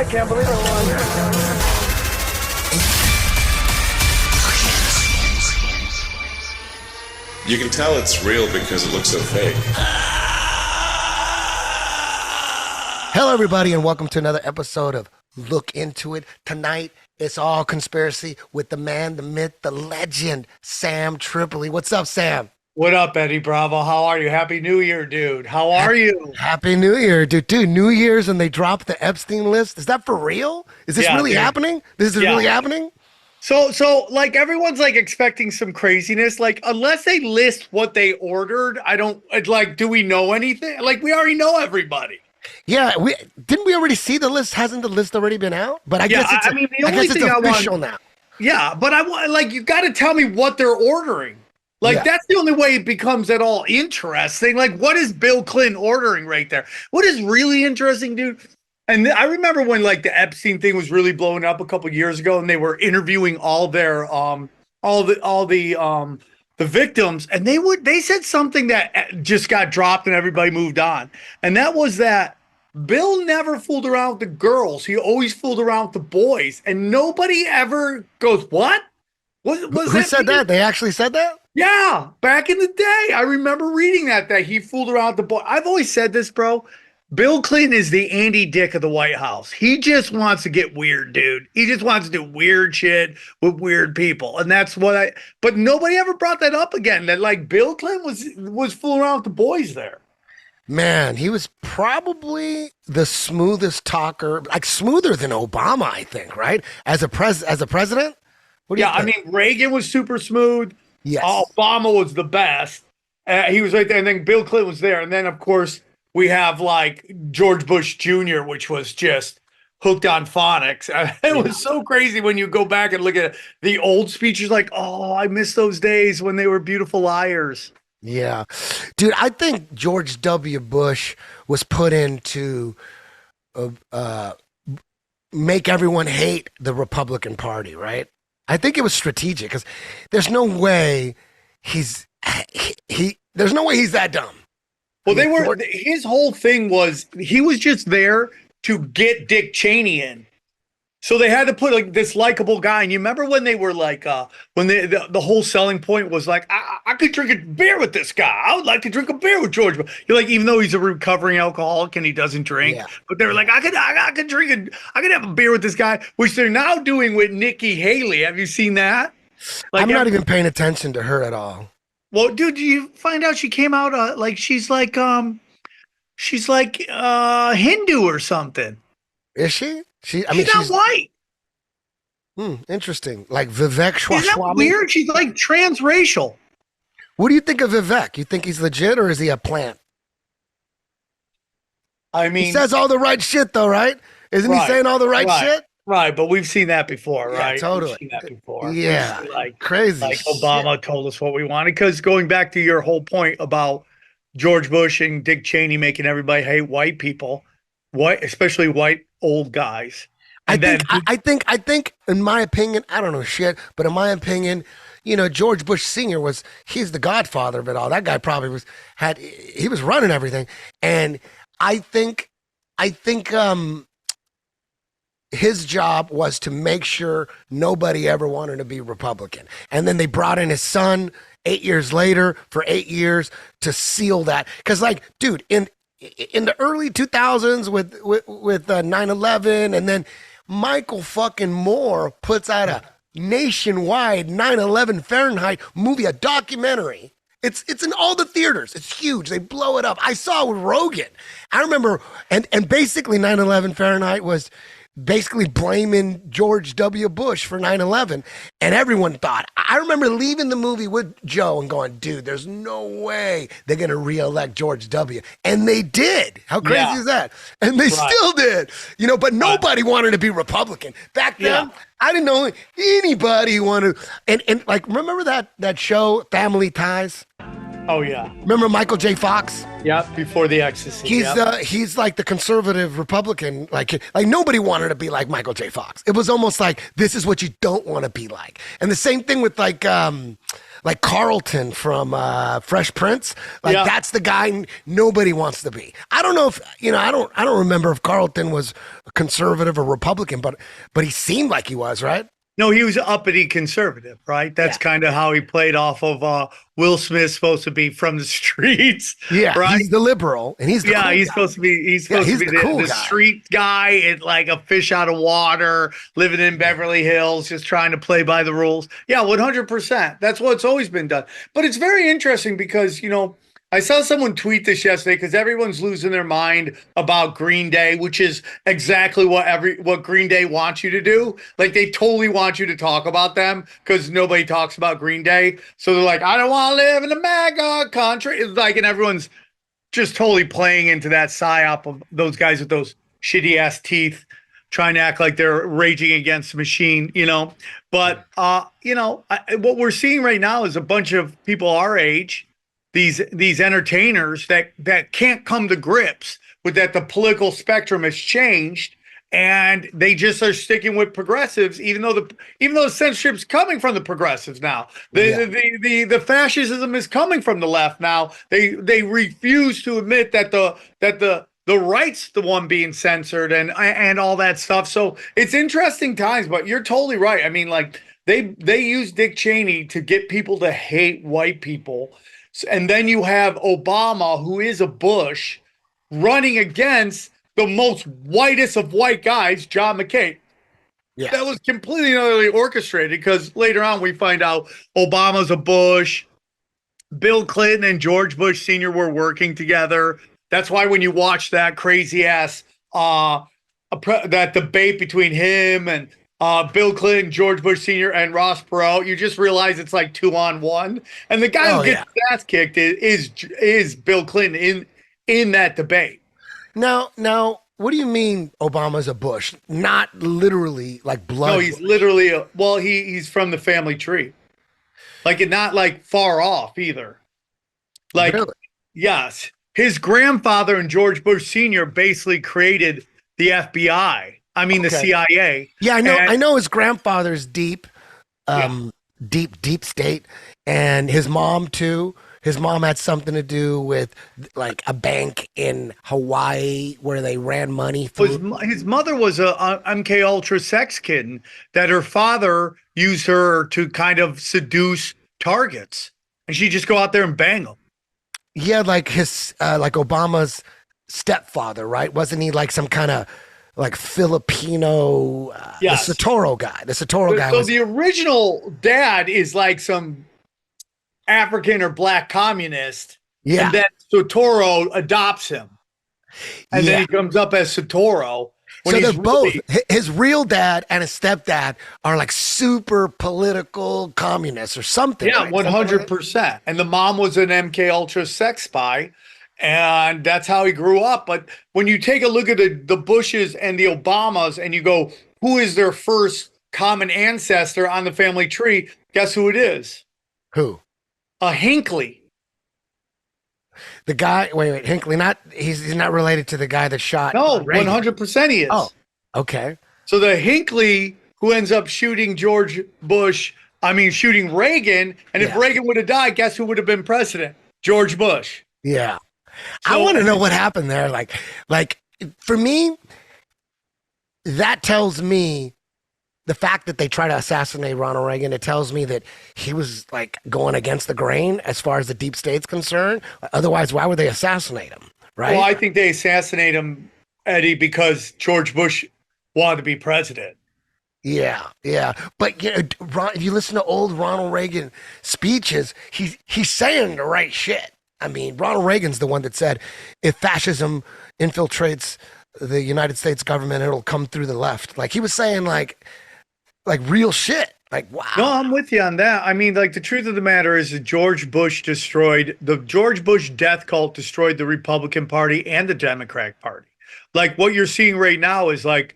can't believe it. You can tell it's real because it looks so fake. Hello, everybody, and welcome to another episode of Look Into It. Tonight, it's all conspiracy with the man, the myth, the legend, Sam Tripoli. What's up, Sam? What up, Eddie Bravo? How are you? Happy New Year, dude. How are you? Happy New Year, dude. Dude, New Year's and they dropped the Epstein list. Is that for real? Is this really happening? This is really happening? So like everyone's like expecting some craziness. Like unless they list what they ordered, I don't like. Do we know anything? Like we already know everybody. Yeah, we already see the list? Hasn't the list already been out? But I guess it's official now. Yeah, but I want like you got to tell me what they're ordering. Like that's the only way it becomes at all interesting. Like what is Bill Clinton ordering right there? What is really interesting, dude? And I remember when like the Epstein thing was really blowing up a couple years ago, and they were interviewing all their the victims, and they said something that just got dropped and everybody moved on, and that was that Bill never fooled around with the girls; he always fooled around with the boys, and nobody ever goes, "What? Who said that? They actually said that? Yeah, back in the day, I remember reading that he fooled around with the boy. I've always said this, bro. Bill Clinton is the Andy Dick of the White House. He just wants to get weird, dude. He just wants to do weird shit with weird people. And that's what but nobody ever brought that up again. That like Bill Clinton was fooling around with the boys there. Man, he was probably the smoothest talker, like smoother than Obama, I think, right? As a president? What do you think? I mean, Reagan was super smooth. Yes. Obama was the best. He was right there. And then Bill Clinton was there. And then, of course, we have like George Bush Jr., which was just hooked on phonics. It was so crazy when you go back and look at the old speeches, like, oh, I miss those days when they were beautiful liars. Yeah. Dude, I think George W. Bush was put in to make everyone hate the Republican Party, right? I think it was strategic because there's no way he's that dumb. Well, his whole thing was he was just there to get Dick Cheney in. So they had to put like this likable guy. And you remember when they were like, when the whole selling point was like, I could drink a beer with this guy. I would like to drink a beer with George. You're like, even though he's a recovering alcoholic and he doesn't drink, but they were like, I could have a beer with this guy, which they're now doing with Nikki Haley. Have you seen that? Like, I'm not even paying attention to her at all. Well, dude, did you find out she came out like she's like Hindu or something? Is she? She's not white. Interesting. Like Vivek Shwaswamy. Isn't that weird? She's like transracial. What do you think of Vivek? You think he's legit or is he a plant? I mean, he says all the right shit though, right? Isn't he saying all the right shit? Right, but we've seen that before, right? Yeah, totally. We've seen that before. Yeah, like crazy. Like Obama told us what we wanted. Because going back to your whole point about George Bush and Dick Cheney making everybody hate white people, especially white old guys. I think, in my opinion, I don't know shit, but in my opinion, you know, George Bush Sr. he's the godfather of it all. That guy probably he was running everything, and I think his job was to make sure nobody ever wanted to be Republican. And then they brought in his son 8 years later for 8 years to seal that. Because, like, dude, in the early 2000s with 9/11, and then Michael fucking Moore puts out a nationwide 9/11 Fahrenheit movie, a documentary. It's in all the theaters. It's huge. They blow it up. I saw it with Rogan. I remember, and basically 9/11 Fahrenheit was basically blaming George W. Bush for 9/11. And everyone thought, I remember leaving the movie with Joe and going, dude, there's no way they're going to reelect George W. And they did. How crazy is that? And they still did, you know, but nobody wanted to be Republican. Back then, I didn't know anybody wanted. And like, remember that show, Family Ties? Oh yeah. Remember Michael J. Fox? Yep. Before the ecstasy. He's like the conservative Republican. Like nobody wanted to be like Michael J. Fox. It was almost like this is what you don't want to be like. And the same thing with like Carlton from Fresh Prince. Like that's the guy nobody wants to be. I don't know if I don't remember if Carlton was a conservative or Republican, but he seemed like he was, right? No, he was an uppity conservative, right? That's kind of how he played off of Will Smith's supposed to be from the streets. Yeah, right? He's the liberal, and he's the cool he's guy. supposed to be the cool the guy. street guy and like a fish out of water, living in Beverly Hills, just trying to play by the rules. Yeah, 100%. That's what's always been done. But it's very interesting because I saw someone tweet this yesterday because everyone's losing their mind about Green Day, which is exactly what Green Day wants you to do. Like they totally want you to talk about them because nobody talks about Green Day. So they're like, I don't want to live in a MAGA country. It's like, and everyone's just totally playing into that psyop of those guys with those shitty ass teeth, trying to act like they're raging against the machine, But what we're seeing right now is a bunch of people our age. These entertainers that can't come to grips with that the political spectrum has changed and they just are sticking with progressives, even though the censorship's coming from the progressives now. The fascism is coming from the left now. They refuse to admit that the right's the one being censored and all that stuff. So it's interesting times, but you're totally right. I mean, like they use Dick Cheney to get people to hate white people. And then you have Obama, who is a Bush, running against the most whitest of white guys, John McCain. Yeah. That was completely and utterly orchestrated because later on we find out Obama's a Bush. Bill Clinton and George Bush Sr. were working together. That's why when you watch that crazy ass that debate between him and Bill Clinton, George Bush Sr., and Ross Perot, you just realize it's like 2-on-1. And the guy who gets his ass kicked is Bill Clinton in that debate. Now, what do you mean Obama's a Bush? Not literally like blood. No, he's literally he's from the family tree. Like not like far off either. Like really? Yes. His grandfather and George Bush Sr. basically created the FBI. I mean, the CIA. Yeah, I know his grandfather's deep state, and his mom too. His mom had something to do with like a bank in Hawaii where they ran money through. His mother was a MK Ultra sex kitten that her father used her to kind of seduce targets, and she'd just go out there and bang them. Yeah, like his like Obama's stepfather, right? Wasn't he like some kind of like Filipino, yes. The Sotoro guy. So the original dad is like some African or black communist. Yeah. And then Sotoro adopts him. And then he comes up as Sotoro. So they're both, his real dad and his stepdad are like super political communists or something. Yeah, right? 100%. And the mom was an MK Ultra sex spy. And that's how he grew up. But when you take a look at the Bushes and the Obamas and you go, who is their first common ancestor on the family tree? Guess who it is? Who? Hinckley. The guy, wait, Hinckley, he's not related to the guy that shot. No, Reagan. 100% he is. Oh, okay. So the Hinckley who ends up shooting shooting Reagan. And if Reagan would have died, guess who would have been president? George Bush. Yeah. So, I want to know what happened there. Like for me, that tells me the fact that they try to assassinate Ronald Reagan, it tells me that he was like going against the grain as far as the deep state's concerned. Otherwise, why would they assassinate him? Right. Well, I think they assassinate him, Eddie, because George Bush wanted to be president. Yeah. But if you listen to old Ronald Reagan speeches, he's saying the right shit. I mean, Ronald Reagan's the one that said, if fascism infiltrates the United States government, it'll come through the left. Like he was saying like real shit. Like, wow. No, I'm with you on that. I mean, like the truth of the matter is that George Bush death cult destroyed the Republican Party and the Democratic Party. Like what you're seeing right now is like,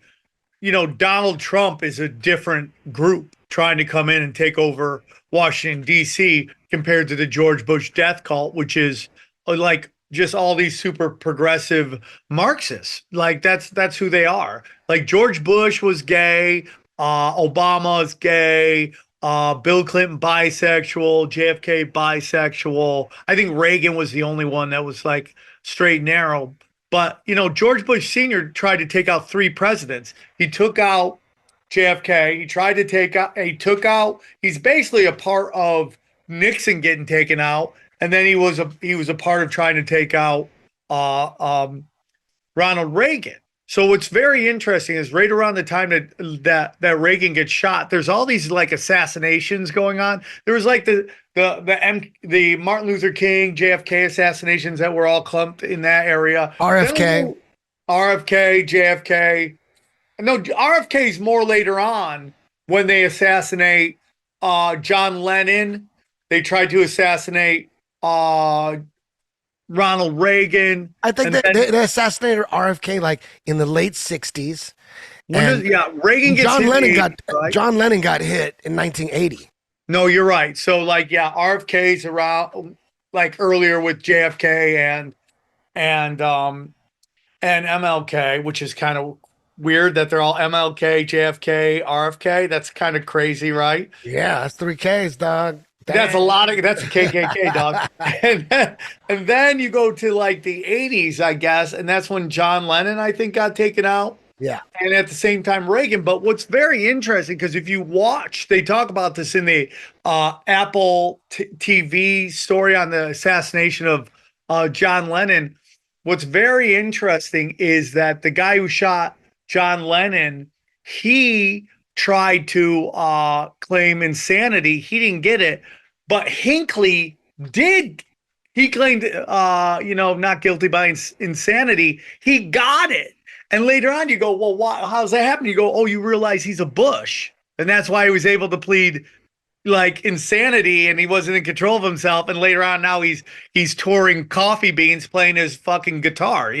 Donald Trump is a different group trying to come in and take over Washington, D.C. compared to the George Bush death cult, which is like just all these super progressive Marxists. Like that's who they are. Like George Bush was gay, Obama is gay, Bill Clinton bisexual, JFK bisexual. I think Reagan was the only one that was like straight and narrow. But George Bush Sr. tried to take out 3 presidents. He took out JFK. He tried to take out. He took out. He's basically a part of Nixon getting taken out, and then he was a part of trying to take out Ronald Reagan. So what's very interesting is right around the time that Reagan gets shot, there's all these like assassinations going on. There was like the Martin Luther King, JFK assassinations that were all clumped in that area. RFK, JFK. No, RFK is more later on when they assassinate John Lennon. They tried to assassinate Ronald Reagan. I think they assassinated RFK like in the late 60s. Reagan gets John Lennon got hit in 1980. No, you're right. So RFK's around like earlier with JFK and MLK, which is kind of weird that they're all MLK, JFK, RFK. That's kind of crazy, right? Yeah, that's 3 Ks, dog. That's a KKK, dog. And then you go to like the 80s, I guess, and that's when John Lennon, I think, got taken out. Yeah. And at the same time, Reagan. But what's very interesting, because if you watch, they talk about this in the Apple TV story on the assassination of John Lennon. What's very interesting is that the guy who shot John Lennon, he tried to claim insanity. He didn't get it, but Hinckley did. He claimed, not guilty by insanity. He got it. And later on, you go, well, how's that happen? You go, oh, you realize he's a Bush. And that's why he was able to plead like insanity and he wasn't in control of himself. And later on, now he's touring Coffee Beans, playing his fucking guitar,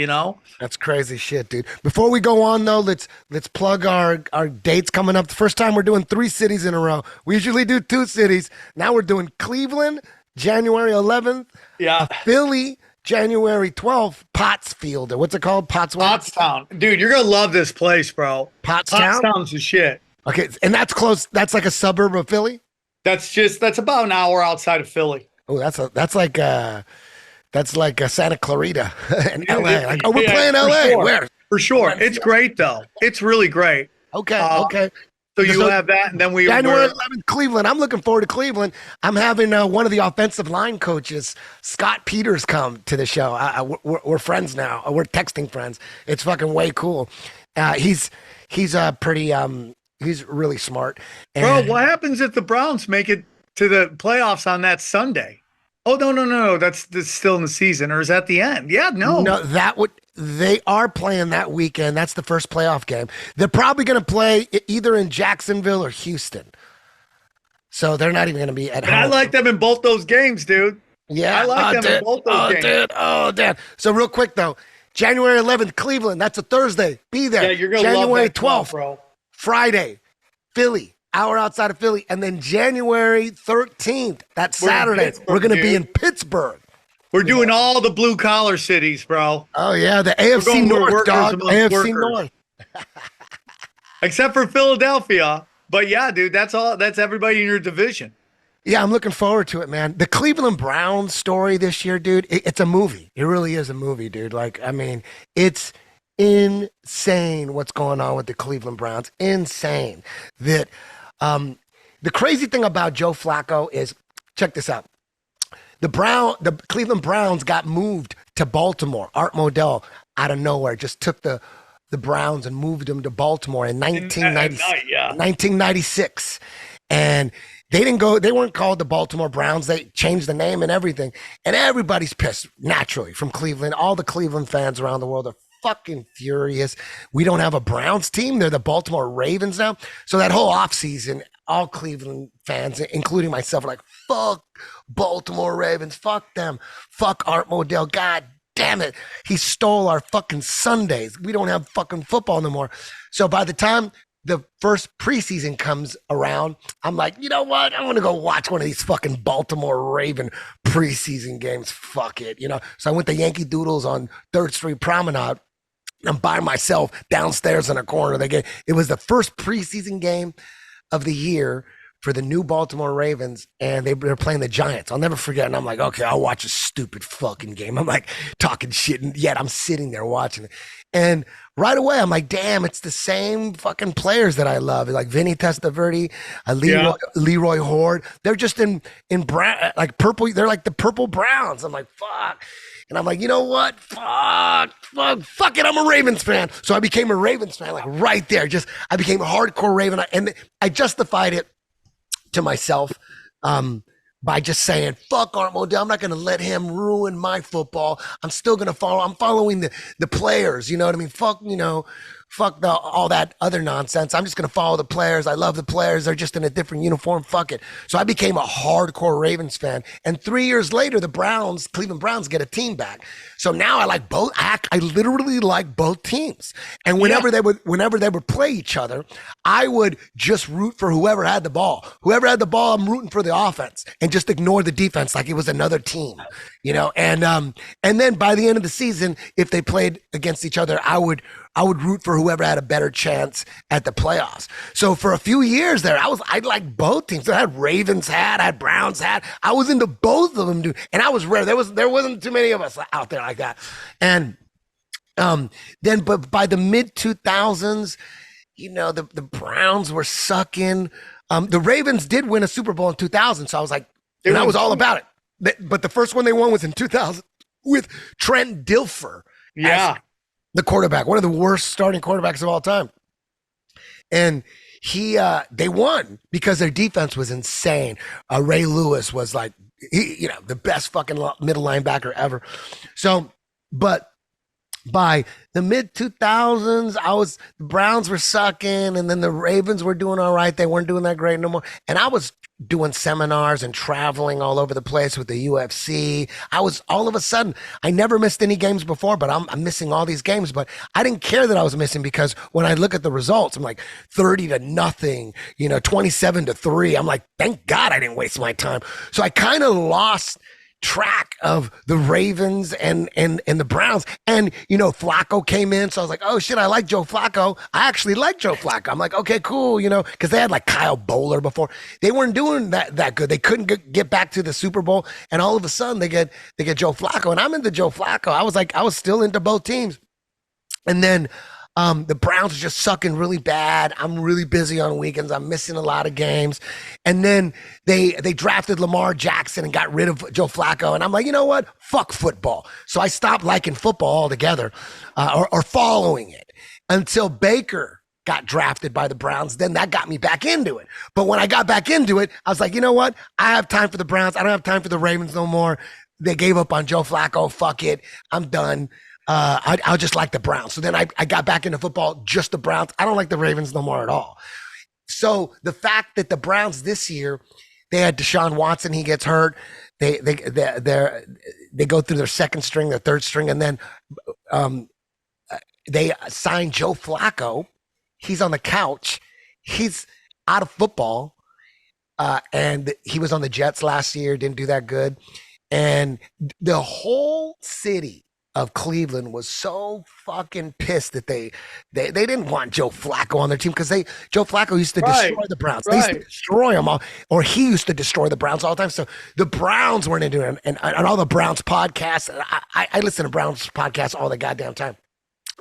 That's crazy shit, dude. Before we go on, though, let's plug our dates coming up. The first time we're doing 3 cities in a row. We usually do 2 cities. Now we're doing Cleveland, January 11th. Yeah. Philly, January 12th. Pottsfield. What's it called? Pottstown. Dude, you're going to love this place, bro. Pottstown's the shit. Okay. And that's close. That's like a suburb of Philly? That's about an hour outside of Philly. Oh, that's like Santa Clarita in LA. Like, oh, we're playing LA. Sure. Where? For sure. It's great though. It's really great. Okay. So you have that, and then January 11th, Cleveland. I'm looking forward to Cleveland. I'm having one of the offensive line coaches, Scott Peters, come to the show. We're friends now. We're texting friends. It's fucking way cool. He's really smart. Bro, what happens if the Browns make it to the playoffs on that Sunday? Oh, no. That's still in the season, or is that the end? Yeah, no. No, they are playing that weekend. That's the first playoff game. They're probably going to play either in Jacksonville or Houston. So they're not even going to be at home. I like them in both those games, dude. Yeah. I like them in both those games. Dude. So real quick, though, January 11th, Cleveland. That's a Thursday. Be there. Yeah, you're going to love January that 12th, bro. Friday, Philly, hour outside of Philly. And then January 13th, that's Saturday, we're going to be in Pittsburgh. We're doing all the blue collar cities, bro. Oh, yeah, the AFC North, dog. AFC North. Except for Philadelphia. But yeah, dude, that's everybody in your division. Yeah, I'm looking forward to it, man. The Cleveland Browns story this year, dude, it's a movie. It really is a movie, dude. Like, I mean, it's insane what's going on with the Cleveland Browns. Insane. That the crazy thing about Joe Flacco is, check this out. The Cleveland Browns got moved to Baltimore. Art Modell out of nowhere just took the Browns and moved them to Baltimore in 1996. And they weren't called the Baltimore Browns. They changed the name and everything. And everybody's pissed, naturally, from Cleveland. All the Cleveland fans around the world are fucking furious. We don't have a Browns team. They're the Baltimore Ravens now. So that whole offseason, all Cleveland fans, including myself, are like, fuck Baltimore Ravens. Fuck them. Fuck Art Modell. God damn it. He stole our fucking Sundays. We don't have fucking football no more. So by the time the first preseason comes around, I'm like, you know what? I want to go watch one of these fucking Baltimore Raven preseason games. Fuck it, So I went to Yankee Doodles on 3rd Street Promenade. I'm by myself downstairs in a corner. It was the first preseason game of the year for the new Baltimore Ravens, and they were playing the Giants. I'll never forget. And I'm like, okay, I'll watch a stupid fucking game. I'm like talking shit, and yet I'm sitting there watching it. And right away, I'm like, damn, it's the same fucking players that I love. Like Vinny Testaverde, Leroy Horde. They're just in brown, like purple. They're like the purple Browns. I'm like, fuck. And I'm like, you know what? Fuck it. I'm a Ravens fan. So I became a Ravens fan, like right there. I became a hardcore Raven. And I justified it to myself by just saying, fuck Art Modell. I'm not going to let him ruin my football. I'm still going to follow. I'm following the players. You know what I mean? Fuck all that other nonsense. I'm just going to follow the players. I love the players. They're just in a different uniform. Fuck it. So I became a hardcore Ravens fan. And 3 years later, the Cleveland Browns get a team back. So now I like both. I literally like both teams. And whenever they would play each other, I would just root for whoever had the ball. Whoever had the ball, I'm rooting for the offense and just ignore the defense like it was another team, And then by the end of the season, if they played against each other, I would root for whoever had a better chance at the playoffs. So for a few years there, I liked both teams. I had Ravens hat, I had Browns hat. I was into both of them, dude. And I was rare. There wasn't too many of us out there like that. And but by the mid 2000s, the Browns were sucking. The Ravens did win a Super Bowl in 2000, so I was like, and I was all about it. But the first one they won was in 2000 with Trent Dilfer. Yeah. The quarterback, one of the worst starting quarterbacks of all time. And they won because their defense was insane. Ray Lewis was like, the best fucking middle linebacker ever. So, but by the mid 2000s, the Browns were sucking, and then the Ravens were doing all right. They weren't doing that great no more. And I was doing seminars and traveling all over the place with the UFC. All of a sudden, I never missed any games before, but I'm missing all these games. But I didn't care that I was missing, because when I look at the results, I'm like 30-0, 27-3. I'm like, thank God I didn't waste my time. So I kind of lost track of the Ravens and the Browns. And Flacco came in, so I was like, oh shit, I like Joe Flacco. I actually like Joe Flacco. I'm like, okay, cool, because they had like Kyle Bowler before. They weren't doing that good. They couldn't get back to the Super Bowl, and all of a sudden they get Joe Flacco, and I'm into Joe Flacco. I was still into both teams. And then the Browns are just sucking really bad. I'm really busy on weekends. I'm missing a lot of games. And then they drafted Lamar Jackson and got rid of Joe Flacco. And I'm like, you know what? Fuck football. So I stopped liking football altogether, or following it, until Baker got drafted by the Browns. Then that got me back into it. But when I got back into it, I was like, you know what? I have time for the Browns. I don't have time for the Ravens no more. They gave up on Joe Flacco. Fuck it. I'm done. I'll just like the Browns. So then I got back into football, just the Browns. I don't like the Ravens no more at all. So the fact that the Browns this year, they had Deshaun Watson, he gets hurt. They go through their second string, their third string, and then they signed Joe Flacco. He's on the couch. He's out of football. And he was on the Jets last year, didn't do that good. And the whole city of Cleveland was so fucking pissed that they didn't want Joe Flacco on their team, because Joe Flacco used to destroy the Browns. They used to destroy them all, or he used to destroy the Browns all the time. So the Browns weren't into it, and all the Browns podcasts. I listen to Browns podcasts all the goddamn time.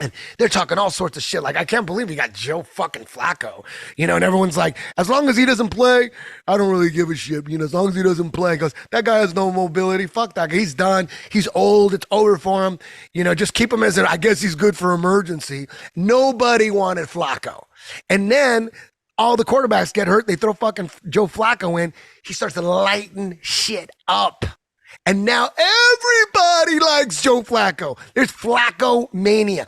And they're talking all sorts of shit. Like, I can't believe you got Joe fucking Flacco, and everyone's like, as long as he doesn't play, I don't really give a shit. As long as he doesn't play, because that guy has no mobility. Fuck that guy. He's done. He's old. It's over for him. Just keep him I guess he's good for emergency. Nobody wanted Flacco. And then all the quarterbacks get hurt. They throw fucking Joe Flacco in. He starts to lighten shit up. And now everybody likes Joe Flacco. There's Flacco mania.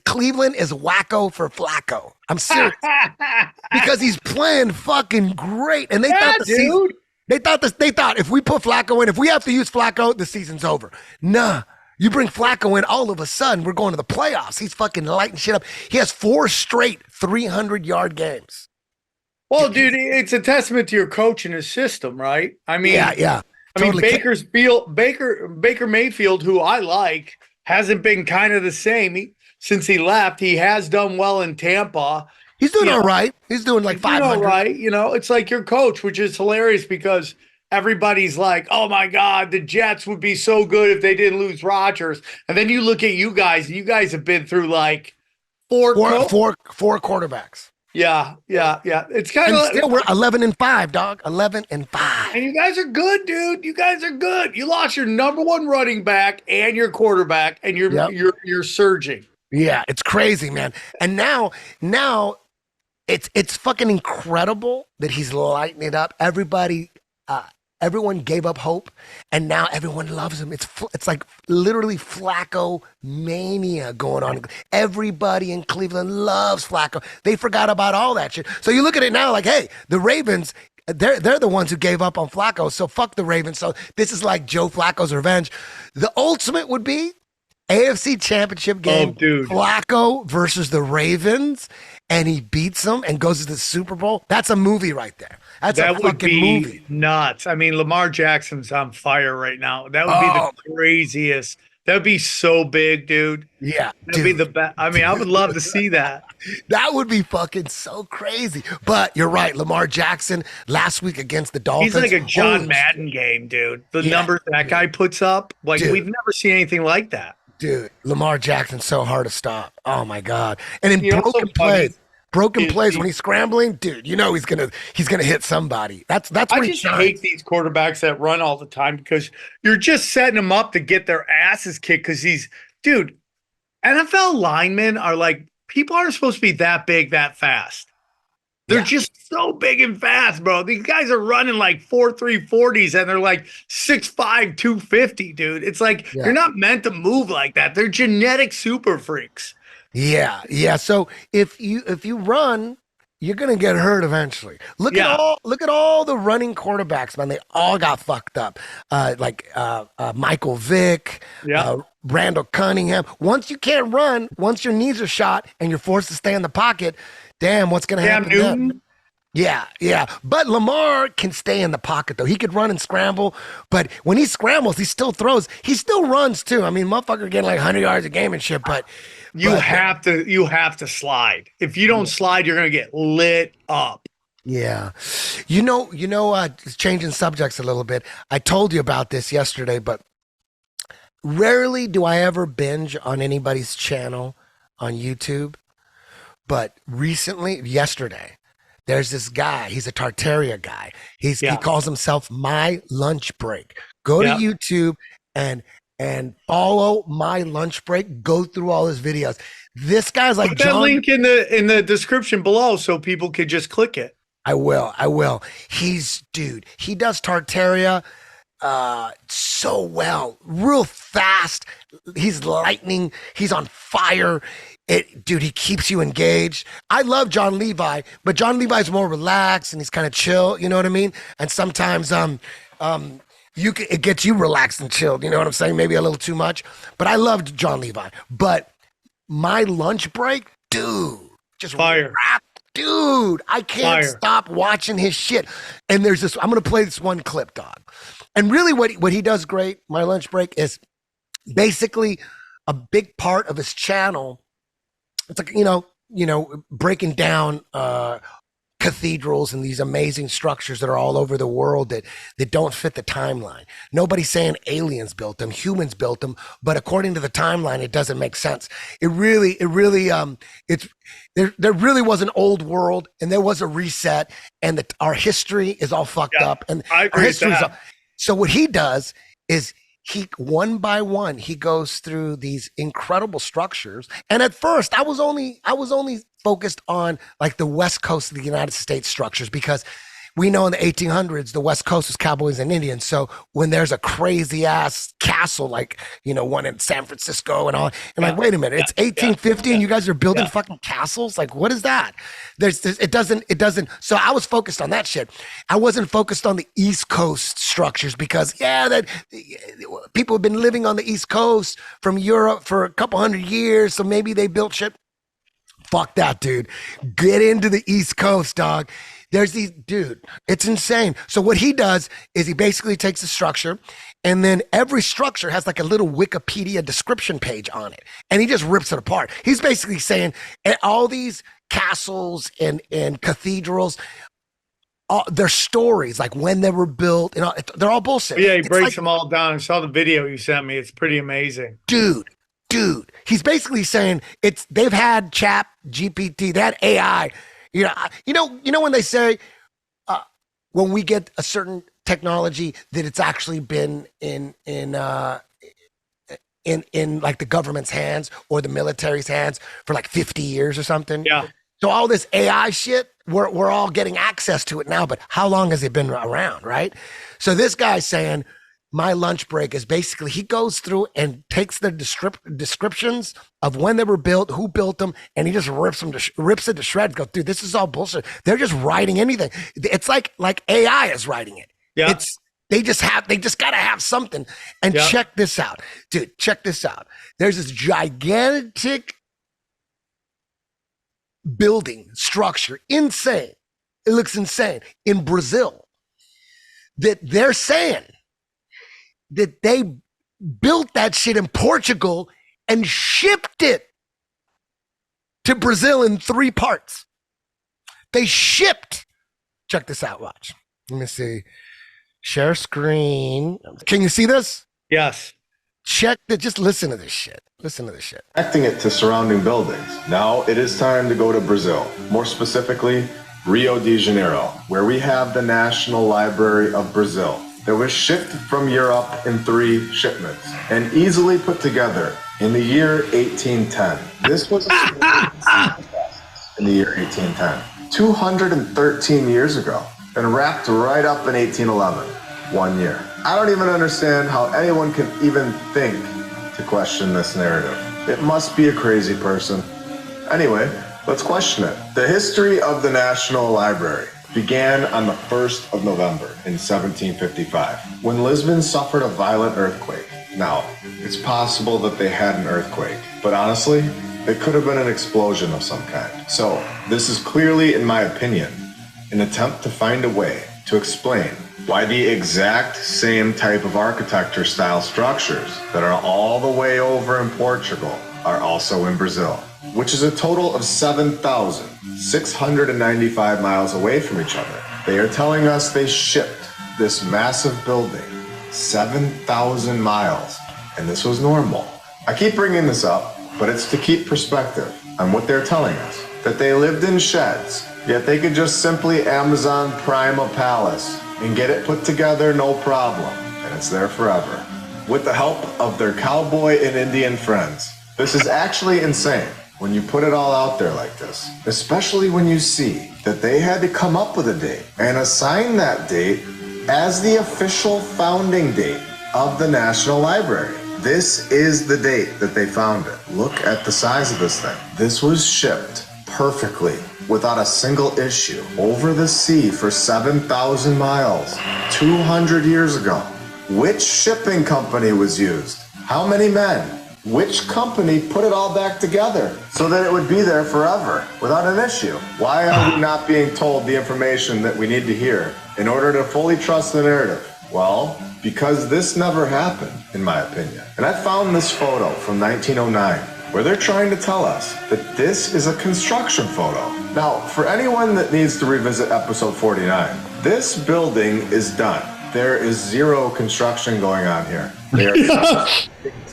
Cleveland is wacko for Flacco. I'm serious. Because he's playing fucking great. And they thought if we put Flacco in, if we have to use Flacco, the season's over. Nah. You bring Flacco in, all of a sudden, we're going to the playoffs. He's fucking lighting shit up. He has 4 straight 300-yard games. Well, dude, it's a testament to your coach and his system, right? I mean, yeah. I mean, Baker Mayfield, who I like, hasn't been kind of the same since he left. He has done well in Tampa. He's doing all right. He's doing like 500. All right. It's like your coach, which is hilarious because everybody's like, oh my God, the Jets would be so good if they didn't lose Rodgers. And then you look at you guys, and you guys have been through like four quarterbacks. Yeah. It's kind of still we're 11-5, dog. 11-5. And you guys are good, dude. You guys are good. You lost your number 1 running back and your quarterback, and you're surging. Yeah, it's crazy, man. And now it's fucking incredible that he's lighting it up. Everyone gave up hope, and now everyone loves him. It's like literally Flacco mania going on. Everybody in Cleveland loves Flacco. They forgot about all that shit. So you look at it now like, hey, the Ravens, they're the ones who gave up on Flacco, so fuck the Ravens. So this is like Joe Flacco's revenge. The ultimate would be AFC Championship game, Flacco versus the Ravens, and he beats them and goes to the Super Bowl. That's a movie right there. That would be movie. Nuts. I mean, Lamar Jackson's on fire right now. That would be the craziest. That would be so big, dude. Yeah. That'd be the best. I mean, I would love to see that. That would be fucking so crazy. But you're right. Lamar Jackson last week against the Dolphins. He's like a John Madden game, dude. The numbers that guy puts up, like we've never seen anything like that. Dude, Lamar Jackson's so hard to stop. Oh my God. And in broken plays when he's scrambling, dude, he's gonna hit somebody. That's what I just hate these quarterbacks that run all the time because you're just setting them up to get their asses kicked because NFL linemen are like, people aren't supposed to be that big that fast. They're just so big and fast, bro. These guys are running like 4.3 40s and they're like 6'5", 250, dude. It's like you're not meant to move like that. They're genetic super freaks. Yeah. So if you run, you're gonna get hurt eventually. Look at all the running quarterbacks, man. They all got fucked up. Michael Vick, Randall Cunningham. Once you can't run, once your knees are shot and you're forced to stay in the pocket, damn, what's gonna happen? Newton. Yeah. But Lamar can stay in the pocket though. He could run and scramble, but when he scrambles, he still throws. He still runs too. I mean, motherfucker getting like 100 yards a game and shit. But you have to slide. If you don't slide, you're gonna get lit up. Yeah, changing subjects a little bit. I told you about this yesterday, but rarely do I ever binge on anybody's channel on YouTube. But yesterday, there's this guy. He's a Tartaria guy. He calls himself My Lunch Break. Go to YouTube and follow My Lunch Break. Go through all his videos. This guy's like Put that link in the description below so people could just click it. I will. He does Tartaria so well, real fast. He's lightning. He's on fire. He keeps you engaged. I love John Levi, but John Levi's more relaxed and he's kind of chill. You know what I mean? And sometimes it gets you relaxed and chilled. You know what I'm saying? Maybe a little too much. But I loved John Levi. But My Lunch Break, dude, just fire. Dude, I can't stop watching his shit. And there's this. I'm gonna play this one clip, dog. And really, what he does great, My Lunch Break, is basically a big part of his channel. It's like breaking down cathedrals and these amazing structures that are all over the world that don't fit the timeline. Nobody's saying aliens built them, humans built them, but according to the timeline, it doesn't make sense. There really was an old world and there was a reset, and our history is all fucked up. And I agree with that. So what he does is he one by one he goes through these incredible structures. And at first I was only focused on like the west coast of the United States structures, because we know in the 1800s, the West Coast was cowboys and Indians. So when there's a crazy ass castle, like, you know, one in San Francisco and all, and like, wait a minute, it's 1850 and you guys are building fucking castles? Like, what is that? It doesn't. So I was focused on that shit. I wasn't focused on the East Coast structures because, that people have been living on the East Coast from Europe for a couple hundred years. So maybe they built shit. Fuck that, dude. Get into the East Coast, dog. Dude, it's insane. So what he does is he basically takes the structure and then every structure has like a little Wikipedia description page on it. And he just rips it apart. He's basically saying all these castles and cathedrals, their stories, like when they were built, and they're all bullshit. Yeah, he breaks them all down. I saw the video you sent me. It's pretty amazing. Dude, he's basically saying they've had Chat GPT, they had AI. You know when they say when we get a certain technology that it's actually been in like the government's hands or the military's hands for like 50 years or something. Yeah. So all this AI shit, we're all getting access to it now, but how long has it been around, right? So this guy's saying my lunch break is basically he goes through and takes the descriptions of when they were built, who built them, and he just rips it to shreds. Go, dude, this is all bullshit. They're just writing anything. It's like AI is writing it. Yeah. They just gotta have something. And check this out, dude. Check this out. There's this gigantic building structure, insane. It looks insane in Brazil. That they're saying that they built that shit in Portugal and shipped it to Brazil in 3 parts. They shipped. Check this out, watch. Let me see. Share screen. Can you see this? Yes. Just listen to this shit. Connecting it to surrounding buildings. Now it is time to go to Brazil, more specifically, Rio de Janeiro, where we have the National Library of Brazil. That was shipped from Europe in 3 shipments and easily put together in the year 1810. This was in the year 1810, 213 years ago, and wrapped right up in 1811, 1 year. I don't even understand how anyone can even think to question this narrative. It must be a crazy person. Anyway, let's question it. The history of the National Library began on the 1st of November in 1755, when Lisbon suffered a violent earthquake. Now, it's possible that they had an earthquake, but honestly, it could have been an explosion of some kind. So, this is clearly, in my opinion, an attempt to find a way to explain why the exact same type of architecture style structures that are all the way over in Portugal are also in Brazil, which is a total of 7,695 miles away from each other. They are telling us they shipped this massive building 7,000 miles, and this was normal. I keep bringing this up, but it's to keep perspective on what they're telling us, that they lived in sheds, yet they could just simply Amazon Prime a palace and get it put together no problem, and it's there forever, with the help of their cowboy and Indian friends. This is actually insane when you put it all out there like this, especially when you see that they had to come up with a date and assign that date as the official founding date of the National Library. This is the date that they found it. Look at the size of this thing. This was shipped perfectly without a single issue over the sea for 7,000 miles 200 years ago. Which shipping company was used? How many men? Which company put it all back together so that it would be there forever without an issue? Why are we not being told the information that we need to hear in order to fully trust the narrative? Well, because this never happened, in my opinion. And I found this photo from 1909 where they're trying to tell us that this is a construction photo. Now, for anyone that needs to revisit episode 49, this building is done. There is zero construction going on here. They are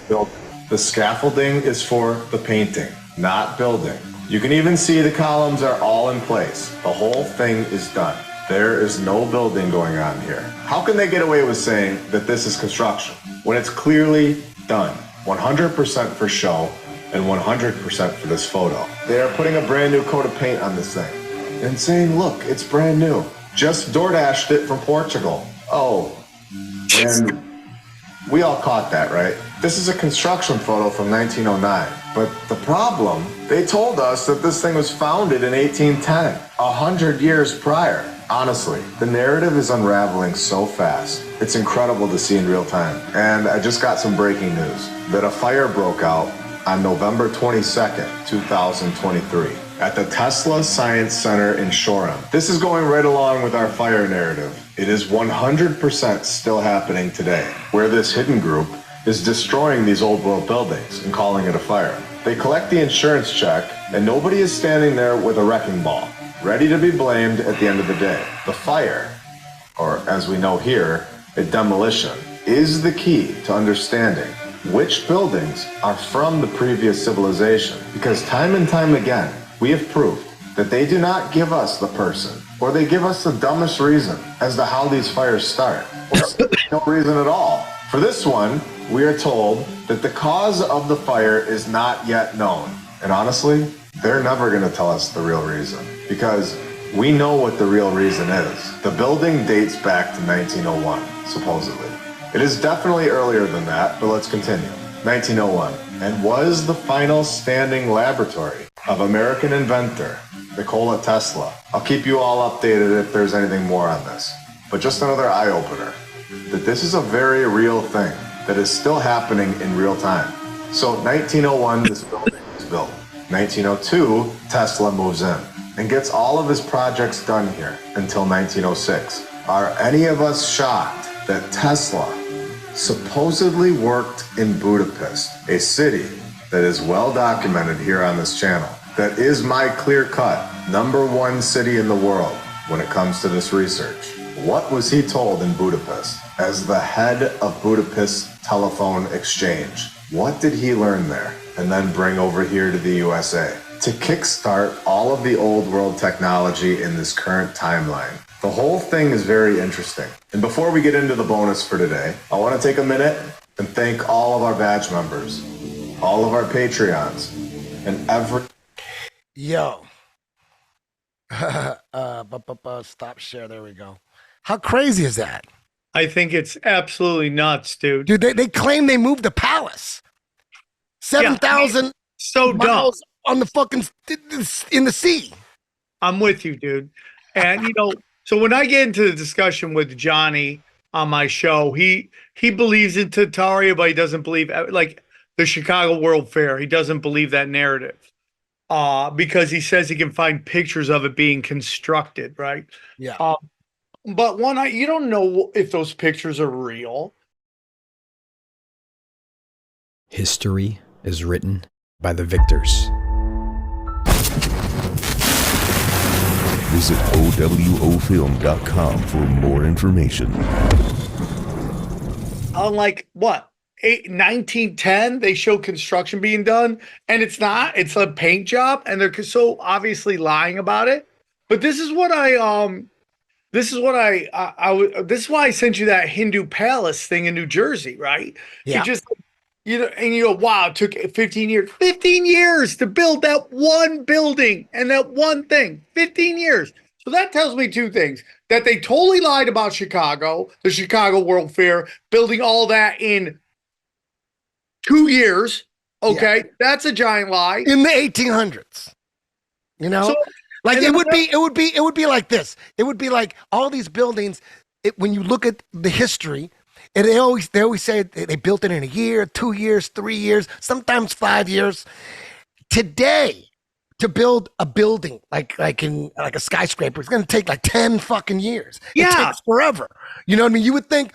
building. The scaffolding is for the painting, not building. You can even see the columns are all in place. The whole thing is done. There is no building going on here. How can they get away with saying that this is construction when it's clearly done? 100% for show and 100% for this photo. They are putting a brand new coat of paint on this thing and saying, look, it's brand new. just DoorDashed it from Portugal. Oh, and we all caught that, right? This is a construction photo from 1909. But the problem, they told us that this thing was founded in 1810, 100 years prior. Honestly, the narrative is unraveling so fast. It's incredible to see in real time. And I just got some breaking news that a fire broke out on November 22nd, 2023 at the Tesla Science Center in Shoreham. This is going right along with our fire narrative. It is 100% still happening today, where this hidden group is destroying these old world buildings and calling it a fire. They collect the insurance check, and nobody is standing there with a wrecking ball, ready to be blamed at the end of the day. The fire, or as we know here, a demolition, is the key to understanding which buildings are from the previous civilization. Because time and time again, we have proved that they do not give us the person, or they give us the dumbest reason as to how these fires start, or no reason at all. For this one, we are told that the cause of the fire is not yet known. And honestly, they're never going to tell us the real reason, because we know what the real reason is. The building dates back to 1901, supposedly. It is definitely earlier than that, but let's continue. 1901, and was the final standing laboratory of American inventor Nikola Tesla. I'll keep you all updated if there's anything more on this, but just another eye-opener, that this is a very real thing that is still happening in real time. So 1901, this building was built. 1902, Tesla moves in and gets all of his projects done here until 1906. Are any of us shocked that Tesla supposedly worked in Budapest, a city that is well documented here on this channel, that is my clear-cut #1 city in the world when it comes to this research? What was he told in Budapest as the head of Budapest Telephone Exchange? What did he learn there and then bring over here to the USA to kickstart all of the old world technology in this current timeline? The whole thing is very interesting. And before we get into the bonus for today, I want to take a minute and thank all of our badge members, all of our Patreons, and every... Yo. Stop share. There we go. How crazy is that? I think it's absolutely nuts, dude. Dude, they claim they moved the palace. 7,000 so miles dumb on the fucking in the sea. I'm with you, dude. And you know, so when I get into the discussion with Johnny on my show, he believes in Tartaria, but he doesn't believe like the Chicago World Fair. He doesn't believe that narrative. Because he says he can find pictures of it being constructed, right? Yeah. But you don't know if those pictures are real. History is written by the victors. Visit OWOfilm.com for more information. Unlike what? 1910, they show construction being done, and it's not. It's a paint job, and they're so obviously lying about it. But this is what this is why I sent you that Hindu palace thing in New Jersey, right? Yeah. To just, you know, and you go, wow, it took 15 years. 15 years to build that one building and that one thing. 15 years. So that tells me two things: that they totally lied about Chicago, the Chicago World Fair, building all that in 2 years. Okay, yeah. That's a giant lie. In the 1800s. You know? So, like it would be like this. It would be like all these buildings, when you look at the history, and they always say they built it in a year, 2 years, 3 years, sometimes 5 years. Today, to build a building like a skyscraper, it's going to take like 10 fucking years. Yeah. It takes forever. You know what I mean? You would think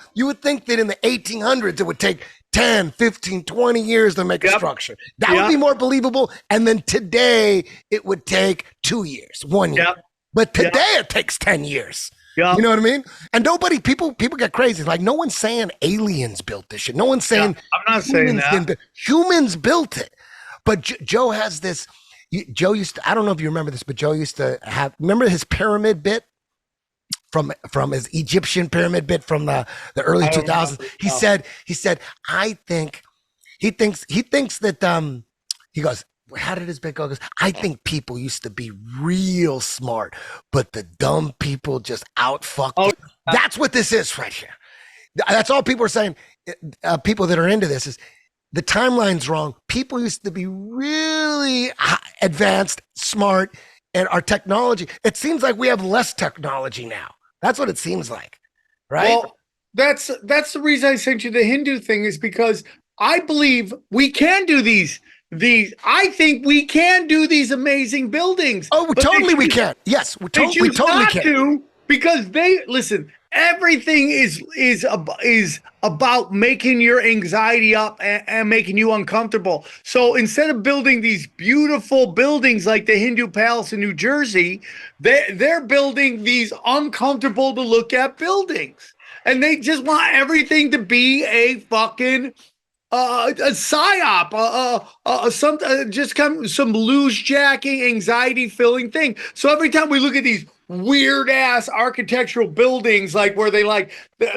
that in the 1800s it would take 10, 15, 20 years to make a structure. That would be more believable. And then today it would take 2 years, 1 year. But today it takes 10 years. Yeah. You know what I mean? And people get crazy. Like, no one's saying aliens built this shit. No one's saying I'm not saying that. Humans built it. But Joe has this. Joe used to, I don't know if you remember this, but Joe used to remember his pyramid bit from his Egyptian pyramid bit from the early 2000s. He said, he thinks that, he goes, how did his bit go? He goes, I think people used to be real smart, but the dumb people just outfucked them. That's what this is right here. That's all people are saying. People that are into this is the timeline's wrong. People used to be really advanced, smart, and our technology. It seems like we have less technology now. That's what it seems like, right? Well, that's the reason I sent you the Hindu thing, is because I believe we can do these. I think we can do these amazing buildings. Oh, totally we can. Yes, we totally can. Because everything is about making your anxiety up and making you uncomfortable. So instead of building these beautiful buildings like the Hindu Palace in New Jersey, they're building these uncomfortable to look at buildings. And they just want everything to be a fucking a psyop, some loose jacking, anxiety filling thing. So every time we look at these weird ass architectural buildings, like where they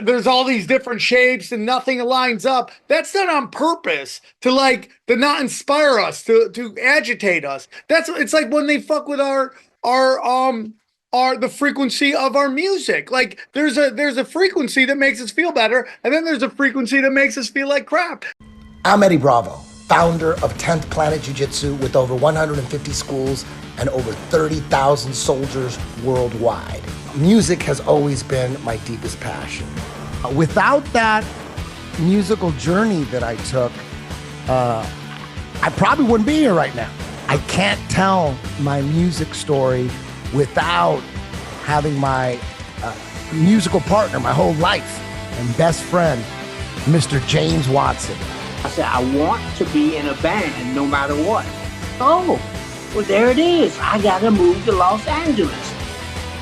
there's all these different shapes and nothing lines up, that's done on purpose to not inspire us, to agitate us. It's like when they fuck with the frequency of our music. Like there's a frequency that makes us feel better, and then there's a frequency that makes us feel like crap. I'm Eddie Bravo, founder of 10th Planet Jiu-Jitsu with over 150 schools and over 30,000 soldiers worldwide. Music has always been my deepest passion. Without that musical journey that I took, I probably wouldn't be here right now. I can't tell my music story without having my musical partner my whole life and best friend, Mr. James Watson. I said, I want to be in a band no matter what. Oh, well, there it is. I got to move to Los Angeles.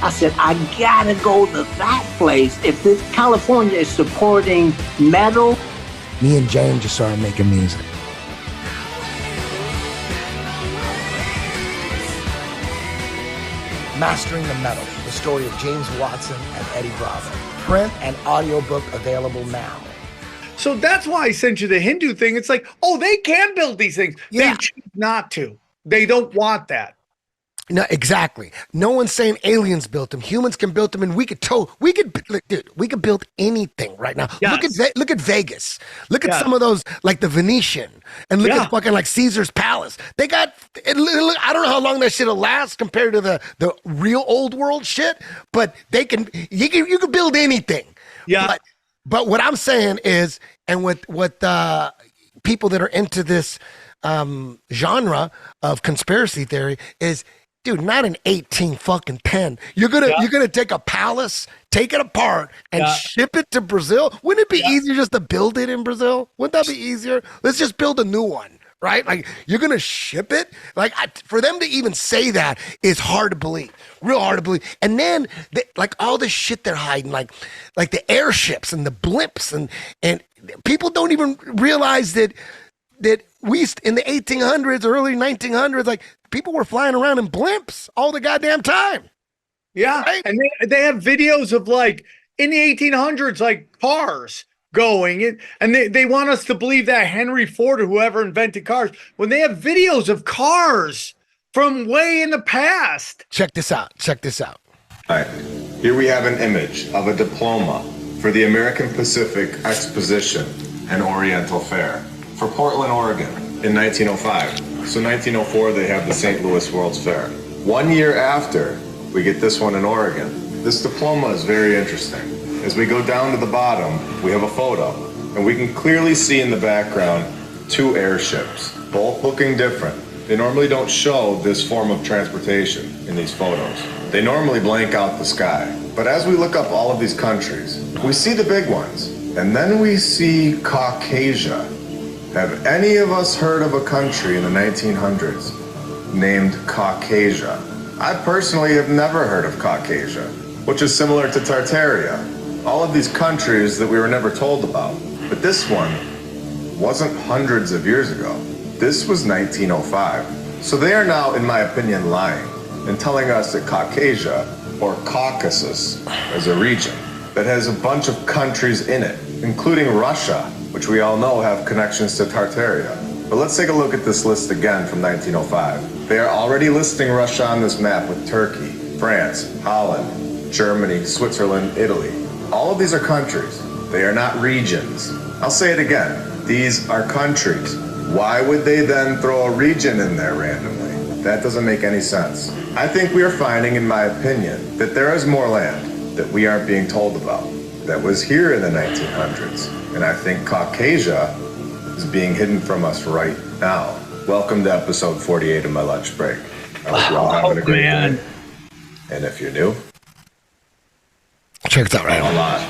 I said, I got to go to that place. If this California is supporting metal. Me and James just started making music. Mastering the Metal, the story of James Watson and Eddie Bravo. Print and audiobook available now. So that's why I sent you the Hindu thing. It's like, oh, they can build these things. Yeah. They choose not to. They don't want that. No, exactly. No one's saying aliens built them. Humans can build them, and we could build anything right now. Yes. Look at Vegas. Look at some of those, like the Venetian, and look at fucking like Caesar's Palace. They got. I don't know how long that shit'll last compared to the real old world shit, but they can. You can build anything. Yeah. But what I'm saying is, and what people that are into this genre of conspiracy theory is, dude, not an 18-10. You're gonna take a palace, take it apart, and ship it to Brazil. Wouldn't it be easier just to build it in Brazil? Wouldn't that be easier? Let's just build a new one, right? Like you're gonna ship it. Like for them to even say that is hard to believe, real hard to believe. And then like all the shit they're hiding, like the airships and the blimps, and people don't even realize that we in the 1800s, early 1900s, like people were flying around in blimps all the goddamn time. Yeah, right? And they have videos of like in the 1800s, like cars going, and they want us to believe that Henry Ford or whoever invented cars, when they have videos of cars from way in the past. Check this out. All right, here we have an image of a diploma for the American Pacific Exposition and Oriental Fair for Portland, Oregon in 1905. So 1904, they have the St. Louis World's Fair. 1 year after, we get this one in Oregon. This diploma is very interesting. As we go down to the bottom, we have a photo, and we can clearly see in the background 2 airships, both looking different. They normally don't show this form of transportation in these photos. They normally blank out the sky. But as we look up all of these countries, we see the big ones, and then we see Caucasia. Have any of us heard of a country in the 1900s named Caucasia? I personally have never heard of Caucasia, which is similar to Tartaria. All of these countries that we were never told about. But this one wasn't hundreds of years ago. This was 1905. So they are now, in my opinion, lying and telling us that Caucasia, or Caucasus, is a region that has a bunch of countries in it, including Russia, which we all know have connections to Tartaria. But let's take a look at this list again from 1905. They are already listing Russia on this map with Turkey, France, Holland, Germany, Switzerland, Italy. All of these are countries. They are not regions. I'll say it again. These are countries. Why would they then throw a region in there randomly? That doesn't make any sense. I think we are finding, in my opinion, that there is more land that we aren't being told about that was here in the 1900s. And I think Caucasia is being hidden from us right now. Welcome to episode 48 of my lunch break. I hope you're all having a great day. And if you're new, Check that right a out. lot.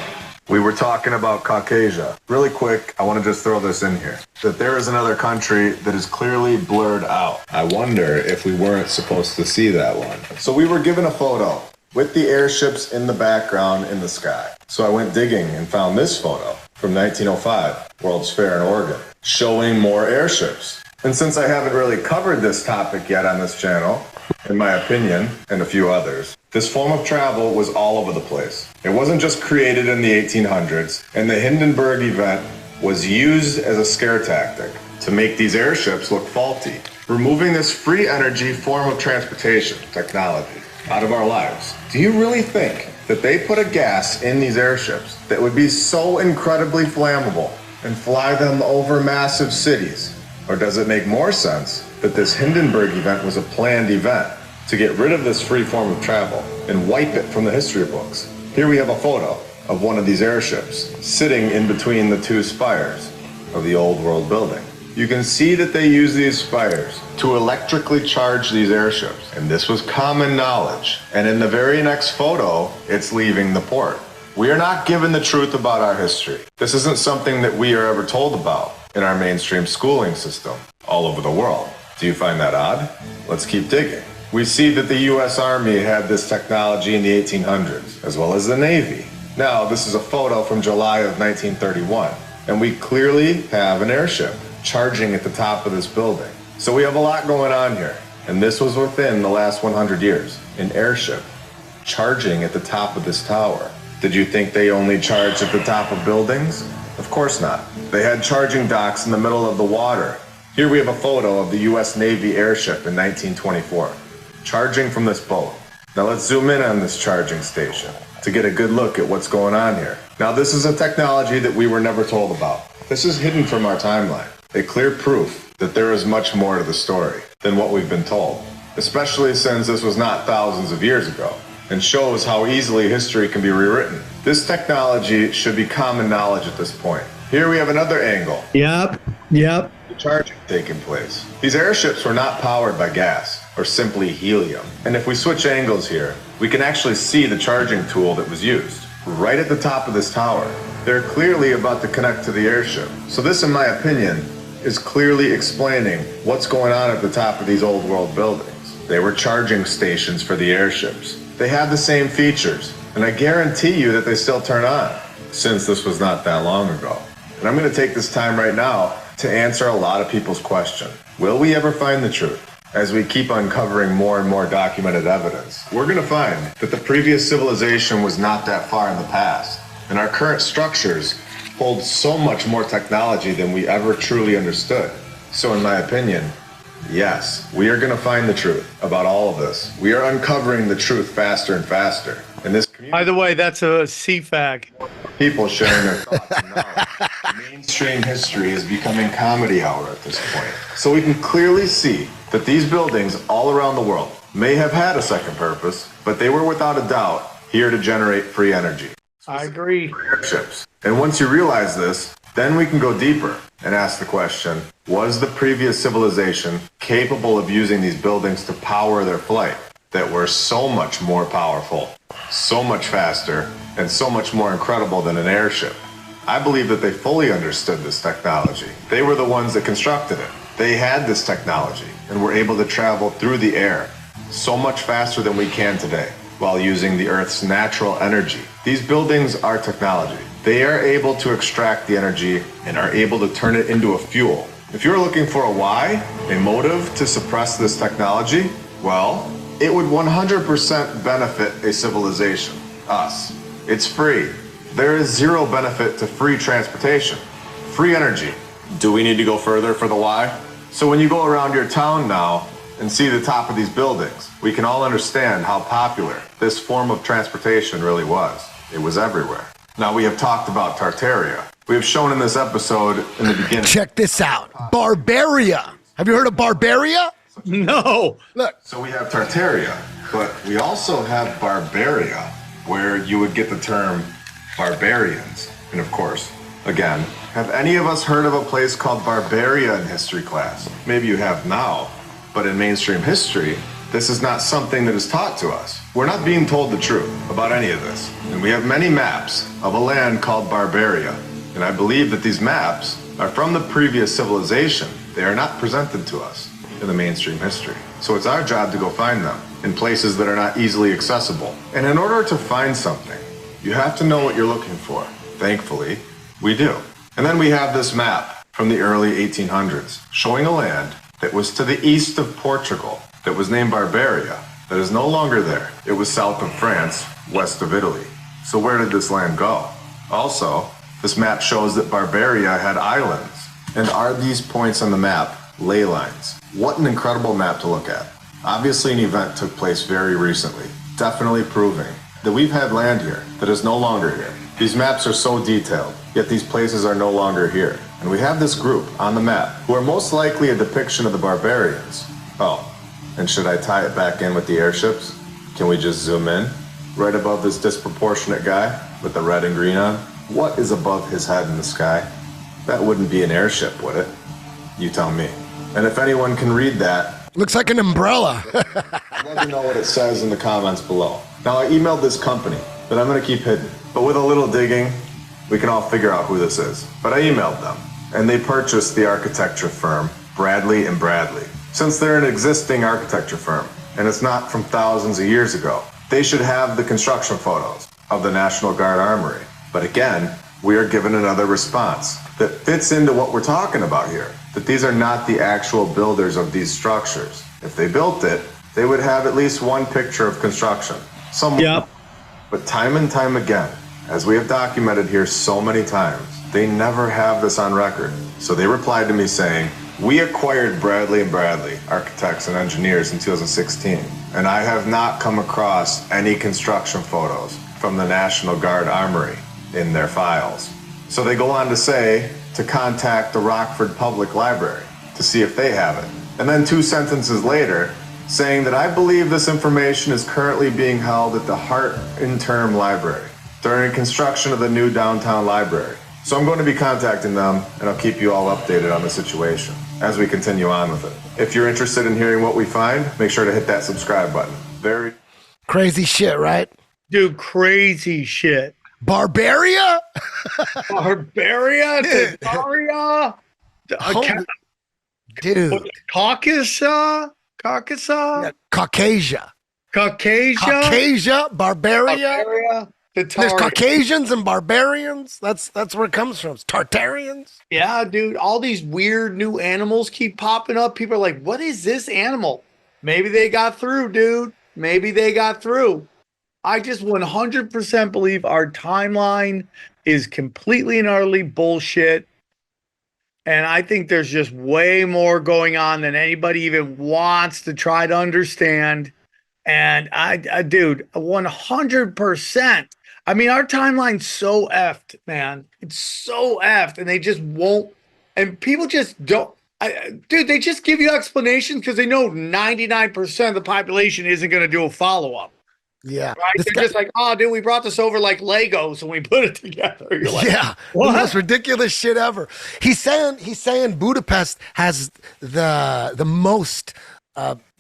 We were talking about Caucasia. Really quick, I want to just throw this in here. That there is another country that is clearly blurred out. I wonder if we weren't supposed to see that one. So we were given a photo with the airships in the background in the sky. So I went digging and found this photo from 1905, World's Fair in Oregon, showing more airships. And since I haven't really covered this topic yet on this channel, in my opinion, and a few others, this form of travel was all over the place. It wasn't just created in the 1800s, and the Hindenburg event was used as a scare tactic to make these airships look faulty, removing this free energy form of transportation technology out of our lives. Do you really think that they put a gas in these airships that would be so incredibly flammable and fly them over massive cities? Or does it make more sense that this Hindenburg event was a planned event to get rid of this free form of travel and wipe it from the history books? Here we have a photo of one of these airships sitting in between the two spires of the old world building. You can see that they use these spires to electrically charge these airships. And this was common knowledge. And in the very next photo, it's leaving the port. We are not given the truth about our history. This isn't something that we are ever told about in our mainstream schooling system all over the world. Do you find that odd? Let's keep digging. We see that the US Army had this technology in the 1800s, as well as the Navy. Now, this is a photo from July of 1931, and we clearly have an airship charging at the top of this building. So we have a lot going on here, and this was within the last 100 years. An airship charging at the top of this tower. Did you think they only charged at the top of buildings? Of course not. They had charging docks in the middle of the water. Here we have a photo of the US Navy airship in 1924, charging from this boat. Now let's zoom in on this charging station to get a good look at what's going on here. Now this is a technology that we were never told about. This is hidden from our timeline. A clear proof that there is much more to the story than what we've been told, especially since this was not thousands of years ago, and shows how easily history can be rewritten. This technology should be common knowledge at this point. Here we have another angle. Yep. The charging taking place. These airships were not powered by gas or simply helium. And if we switch angles here, we can actually see the charging tool that was used right at the top of this tower. They're clearly about to connect to the airship. So this, in my opinion, is clearly explaining what's going on at the top of these old world buildings. They were charging stations for the airships. They have the same features, and I guarantee you that they still turn on, since this was not that long ago. And I'm going to take this time right now to answer a lot of people's question. Will we ever find the truth? As we keep uncovering more and more documented evidence, we're going to find that the previous civilization was not that far in the past, and our current structures hold so much more technology than we ever truly understood. So in my opinion, yes, we are going to find the truth about all of this. We are uncovering the truth faster and faster. And this community, By the way, that's a CFAG. people sharing their thoughts and knowledge. Mainstream history is becoming comedy hour at this point. So we can clearly see that these buildings all around the world may have had a second purpose, but they were without a doubt here to generate free energy. I agree. Airships. And once you realize this, then we can go deeper and ask the question, was the previous civilization capable of using these buildings to power their flight that were so much more powerful, so much faster, and so much more incredible than an airship? I believe that they fully understood this technology. They were the ones that constructed it. They had this technology and were able to travel through the air so much faster than we can today while using the Earth's natural energy. These buildings are technology. They are able to extract the energy and are able to turn it into a fuel. If you're looking for a why, a motive to suppress this technology, well, it would 100% benefit a civilization, us. It's free. There is zero benefit to free transportation, free energy. Do we need to go further for the why? So when you go around your town now and see the top of these buildings, we can all understand how popular this form of transportation really was. It was everywhere. Now, we have talked about Tartaria. We have shown in this episode in the beginning. Check this out. Barbaria. Have you heard of Barbaria? No. Look. So we have Tartaria, but we also have Barbaria, where you would get the term barbarians. And of course, again, have any of us heard of a place called Barbaria in history class? Maybe you have now, but in mainstream history, this is not something that is taught to us. We're not being told the truth about any of this. And we have many maps of a land called Barbaria. And I believe that these maps are from the previous civilization. They are not presented to us in the mainstream history. So it's our job to go find them in places that are not easily accessible. And in order to find something, you have to know what you're looking for. Thankfully, we do. And then we have this map from the early 1800s showing a land that was to the east of Portugal that was named Barbaria, that is no longer there. It was south of France, west of Italy. So where did this land go? Also, this map shows that Barbaria had islands. And are these points on the map ley lines? What an incredible map to look at. Obviously, an event took place very recently, definitely proving that we've had land here that is no longer here. These maps are so detailed, yet these places are no longer here. And we have this group on the map who are most likely a depiction of the barbarians. Oh, and should I tie it back in with the airships? Can we just zoom in? Right above this disproportionate guy with the red and green on? What is above his head in the sky? That wouldn't be an airship, would it? You tell me. And if anyone can read that, looks like an umbrella. let me know what it says in the comments below. Now, I emailed this company that I'm going to keep hidden, but with a little digging, we can all figure out who this is. But I emailed them, and they purchased the architecture firm Bradley and Bradley. Since they're an existing architecture firm, and it's not from thousands of years ago, they should have the construction photos of the National Guard Armory. But again, we are given another response that fits into what we're talking about here, that these are not the actual builders of these structures. If they built it, they would have at least one picture of construction. Yep. But time and time again, as we have documented here so many times, they never have this on record. So they replied to me saying, we acquired Bradley and Bradley, architects and engineers, in 2016, and I have not come across any construction photos from the National Guard Armory in their files. So they go on to say to contact the Rockford Public Library to see if they have it. And then 2 sentences later, saying that I believe this information is currently being held at the Hart Interim Library during construction of the new downtown library. So I'm going to be contacting them, and I'll keep you all updated on the situation as we continue on with it. If you're interested in hearing what we find, make sure to hit that subscribe button. Very Crazy shit, right? Dude, crazy shit. Barbaria? Barbaria? Tartaria? Dude. Caucasia? Yeah, Caucasia. Caucasia? Caucasia, Barbaria. Barbaria? The There's Caucasians and barbarians. That's where it comes from. It's Tartarians. Yeah, dude. All these weird new animals keep popping up. People are like, what is this animal? Maybe they got through, dude. Maybe they got through. I just 100% believe our timeline is completely and utterly bullshit. And I think there's just way more going on than anybody even wants to try to understand. And I dude, 100%. I mean, our timeline's so effed, man. It's so effed, and they just won't. And people just don't. Dude, they just give you explanations because they know 99% of the population isn't going to do a follow-up. Yeah. Right? They're just like, oh, dude, we brought this over like Legos and we put it together. You're like, yeah. what? The most ridiculous shit ever. He's saying Budapest has the most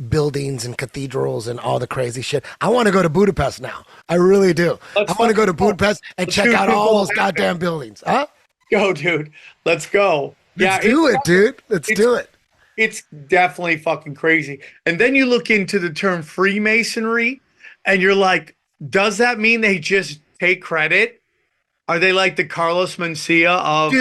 buildings and cathedrals and all the crazy shit. I want to go to Budapest now. I really do. I want to go to Budapest and check out all those goddamn buildings. Huh? Go, dude. Let's go. Let's do it, dude. Let's do it. It's definitely fucking crazy. And then you look into the term Freemasonry and you're like, does that mean they just take credit? Are they like the Carlos Mencia of...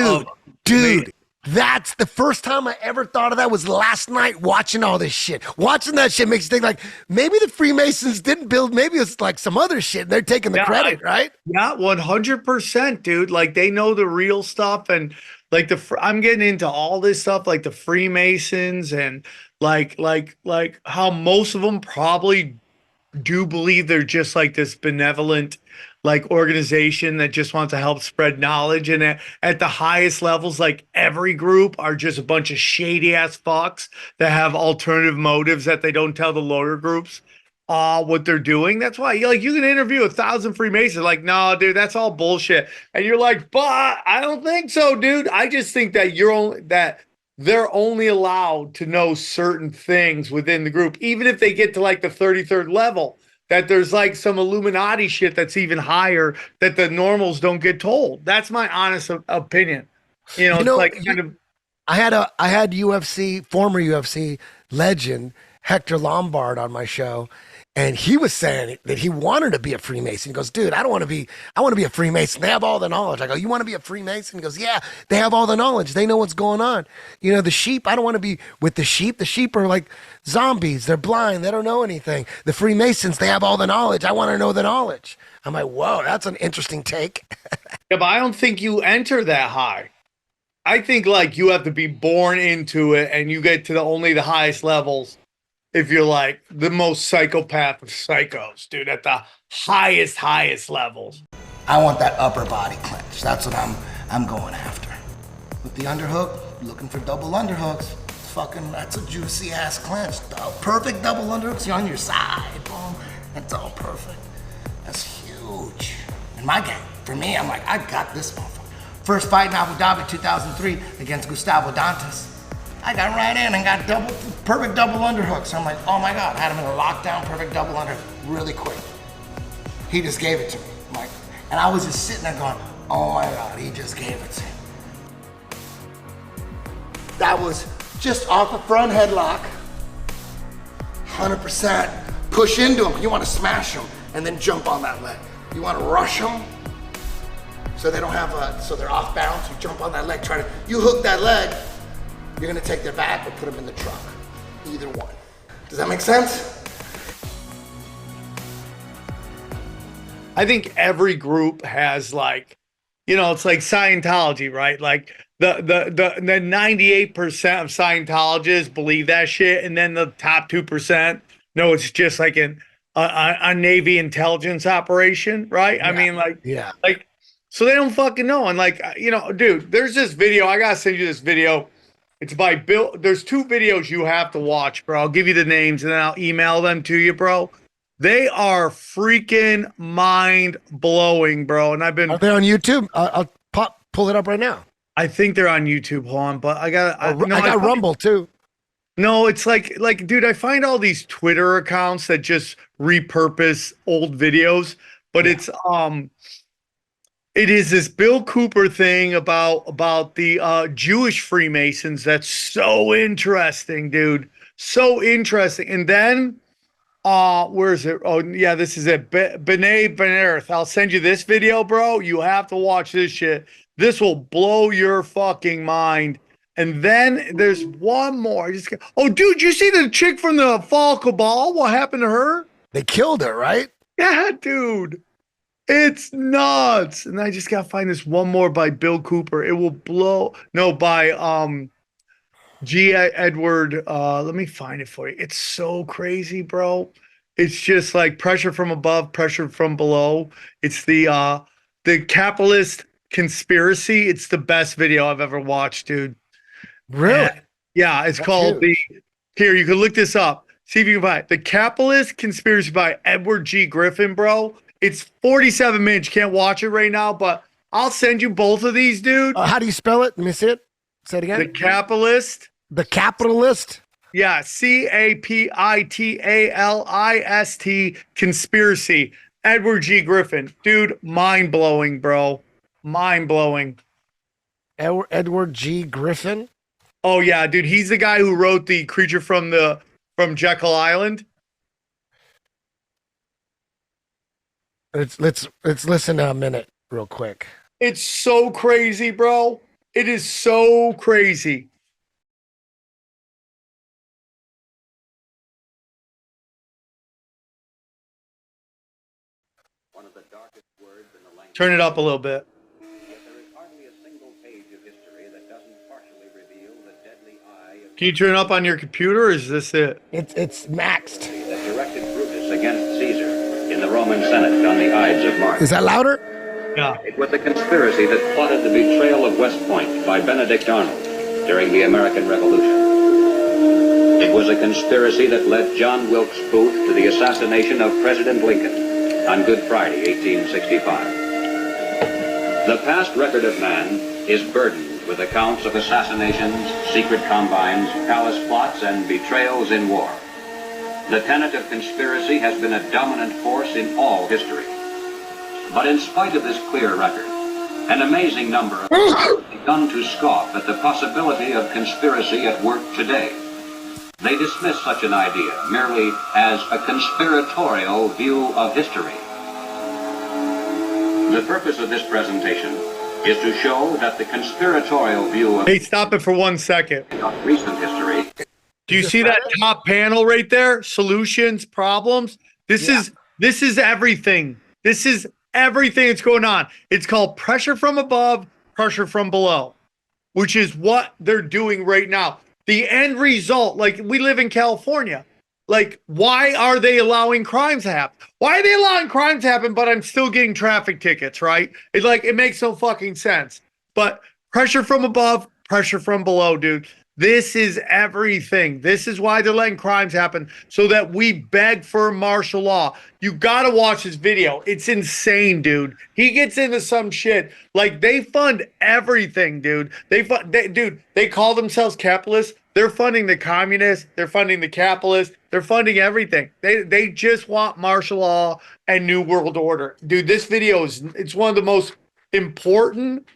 Dude, That's the first time I ever thought of that was last night watching all this shit. Watching that shit makes you think like maybe the Freemasons didn't build, maybe it's like some other shit and they're taking the credit, right? Yeah, 100%, dude. Like they know the real stuff and like I'm getting into all this stuff like the Freemasons and like how most of them probably do believe they're just like this benevolent like organization that just wants to help spread knowledge, and at the highest levels like every group are just a bunch of shady ass fucks that have alternative motives that they don't tell the lower groups what they're doing. That's why you can interview 1,000 Freemasons like, no dude, that's all bullshit, and you're like, but I don't think so, dude. I just think that they're only allowed to know certain things within the group, even if they get to like the 33rd level, that there's like some Illuminati shit that's even higher that the normals don't get told. That's my honest opinion. It's like kind of. I had former UFC legend Hector Lombard on my show, and he was saying that he wanted to be a Freemason. He goes, dude, I want to be a Freemason. They have all the knowledge. I go, you want to be a Freemason? He goes, yeah, they have all the knowledge. They know what's going on. The sheep, I don't want to be with the sheep. The sheep are like zombies. They're blind. They don't know anything. The Freemasons, they have all the knowledge. I want to know the knowledge. I'm like, whoa, that's an interesting take. Yeah, but I don't think you enter that high. I think like you have to be born into it and you get to only the highest levels. If you're like the most psychopath of psychos, dude, at the highest levels. I want that upper body clench. That's what I'm going after. With the underhook, looking for double underhooks. That's a juicy ass clench. Perfect double underhooks. You're on your side, boom. That's all perfect. That's huge. In my game, for me, I'm like, I got this motherfucker. First fight in Abu Dhabi, 2003, against Gustavo Dantas. I got right in and got perfect double underhooks. I'm like, oh my God, had him in a lockdown, perfect double underhook, really quick. He just gave it to me. And I was just sitting there going, oh my God, he just gave it to me. That was just off a front headlock, 100%. Push into him, you want to smash him, and then jump on that leg. You want to rush them, so they don't have so they're off balance. You jump on that leg, you hook that leg. You're gonna take their back or put them in the truck. Either one. Does that make sense? I think every group has like, it's like Scientology, right? Like the 98% of Scientologists believe that shit, and then the top 2%, no, it's just like a Navy intelligence operation, right? Yeah. I mean, like, so they don't fucking know. And like, dude, there's this video. I gotta send you this video. It's by Bill. There's 2 videos you have to watch, bro. I'll give you the names and then I'll email them to you, bro. They are freaking mind blowing, bro. And Are they on YouTube? I'll pull it up right now. I think they're on YouTube, hold on, but I got Rumble too. No, it's like, dude, I find all these Twitter accounts that just repurpose old videos, but it is this Bill Cooper thing about the Jewish Freemasons that's so interesting, dude. So interesting. And then, where is it? Oh, yeah, this is it. B'nai B'nerith. I'll send you this video, bro. You have to watch this shit. This will blow your fucking mind. And then there's one more. Oh, dude, you see the chick from the Fall Cabal? What happened to her? They killed her, right? Yeah, dude. It's nuts. And I just gotta find this one more by Bill Cooper. It will blow. No, by G. Edward. Let me find it for you. It's so crazy, bro. It's just like pressure from above, pressure from below. It's the capitalist conspiracy. It's the best video I've ever watched, dude. Really? Yeah, it's called Here, you can look this up. See if you can find it. The Capitalist Conspiracy by Edward G. Griffin, bro. It's 47 minutes. You can't watch it right now, but I'll send you both of these, dude. How do you spell it? Let me see it. Say it again. The Capitalist. The Capitalist? Yeah, Capitalist Conspiracy. Edward G. Griffin. Dude, mind-blowing, bro. Mind-blowing. Edward G. Griffin? Oh, yeah, dude. He's the guy who wrote The Creature from Jekyll Island. Let's listen to a minute real quick. It's so crazy, bro. It is so crazy. Turn it up a little bit. Can you turn it up on your computer, or is this it? It's maxed. That directed Brutus against Caesar in the Roman Senate on the Ides of March. Is that louder? Yeah. It was a conspiracy that plotted the betrayal of West Point by Benedict Arnold during the American Revolution. It was a conspiracy that led John Wilkes Booth to the assassination of President Lincoln on Good Friday, 1865. The past record of man is burdened with accounts of assassinations, secret combines, palace plots, and betrayals in war. The tenet of conspiracy has been a dominant force in all history. But in spite of this clear record, an amazing number of people have begun to scoff at the possibility of conspiracy at work today. They dismiss such an idea merely as a conspiratorial view of history. The purpose of this presentation is to show that the conspiratorial view of Hey, stop it for 1 second. recent history. Do you see that top panel right there? Solutions, problems. This is everything. This is everything that's going on. It's called pressure from above, pressure from below, which is what they're doing right now. The end result, like we live in California. Like, why are they allowing crimes to happen? Why are they allowing crimes to happen, but I'm still getting traffic tickets, right? It makes no fucking sense. But pressure from above, pressure from below, dude. This is everything. This is why they're letting crimes happen, so that we beg for martial law. You got to watch this video. It's insane, dude. He gets into some shit. Like, they fund everything, dude. They call themselves capitalists. They're funding the communists. They're funding the capitalists. They're funding everything. They just want martial law and new world order. Dude, this video it's one of the most important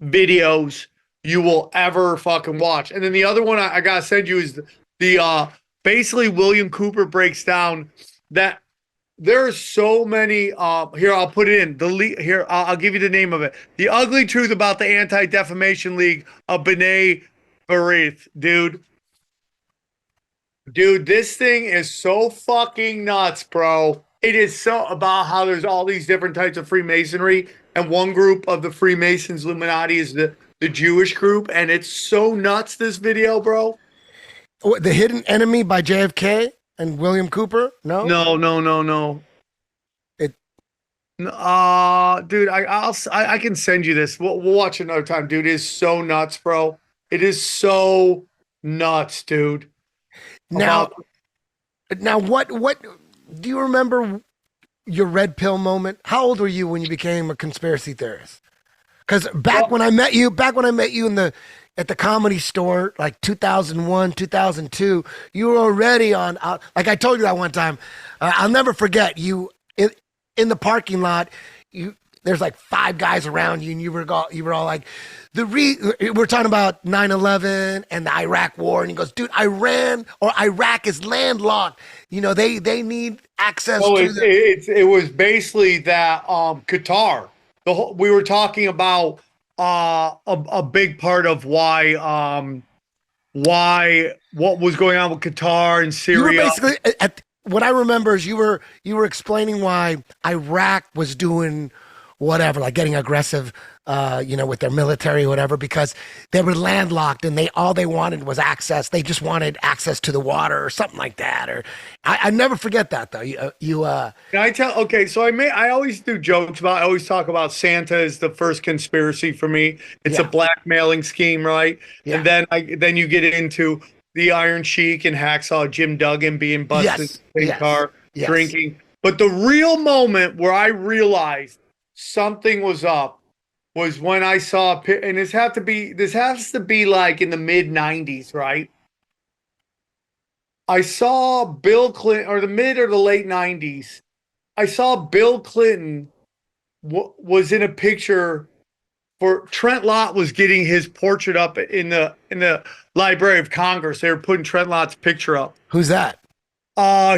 videos you will ever fucking watch. And then the other one I gotta send you is the basically William Cooper breaks down that there are so many here, I'll put it in here, I'll give you the name of it. The Ugly Truth About the Anti-Defamation League of B'nai B'rith. Dude, this thing is so fucking nuts, bro. It is so about how there's all these different types of Freemasonry, and one group of the Freemasons, Illuminati, is the Jewish group, and it's so nuts, this video, bro. What, The Hidden Enemy by JFK and William Cooper? No? No. It. Dude, I can send you this. We'll watch it another time, dude. It is so nuts, bro. It is so nuts, dude. Now, what do you remember your red pill moment? How old were you when you became a conspiracy theorist? Because back when I met you at the Comedy Store, like 2001, 2002, you were already on. Like I told you that one time, I'll never forget you in the parking lot. There's like 5 guys around you, and you were all like, we're talking about 9/11 and the Iraq War, and he goes, dude, Iraq is landlocked. You know, they need access to it was basically that Qatar. We were talking about a big part of why what was going on with Qatar and Syria. You were basically what I remember is you were explaining why Iraq was doing whatever, like getting aggressive, with their military or whatever, because they were landlocked and all they wanted was access. They just wanted access to the water or something like that. Or I never forget that though. Can I tell? Okay, so I always do jokes about. I always talk about Santa is the first conspiracy for me. It's a blackmailing scheme, right? Yeah. And then you get into the Iron Sheik and Hacksaw Jim Duggan being busted in the car drinking. But the real moment where I realized something was up was when I saw, and this has to be like in the mid 90s, right? I saw Bill Clinton, or the mid or the late 90s. I saw Bill Clinton was in a picture for Trent Lott was getting his portrait up in the Library of Congress. They were putting Trent Lott's picture up. Who's that?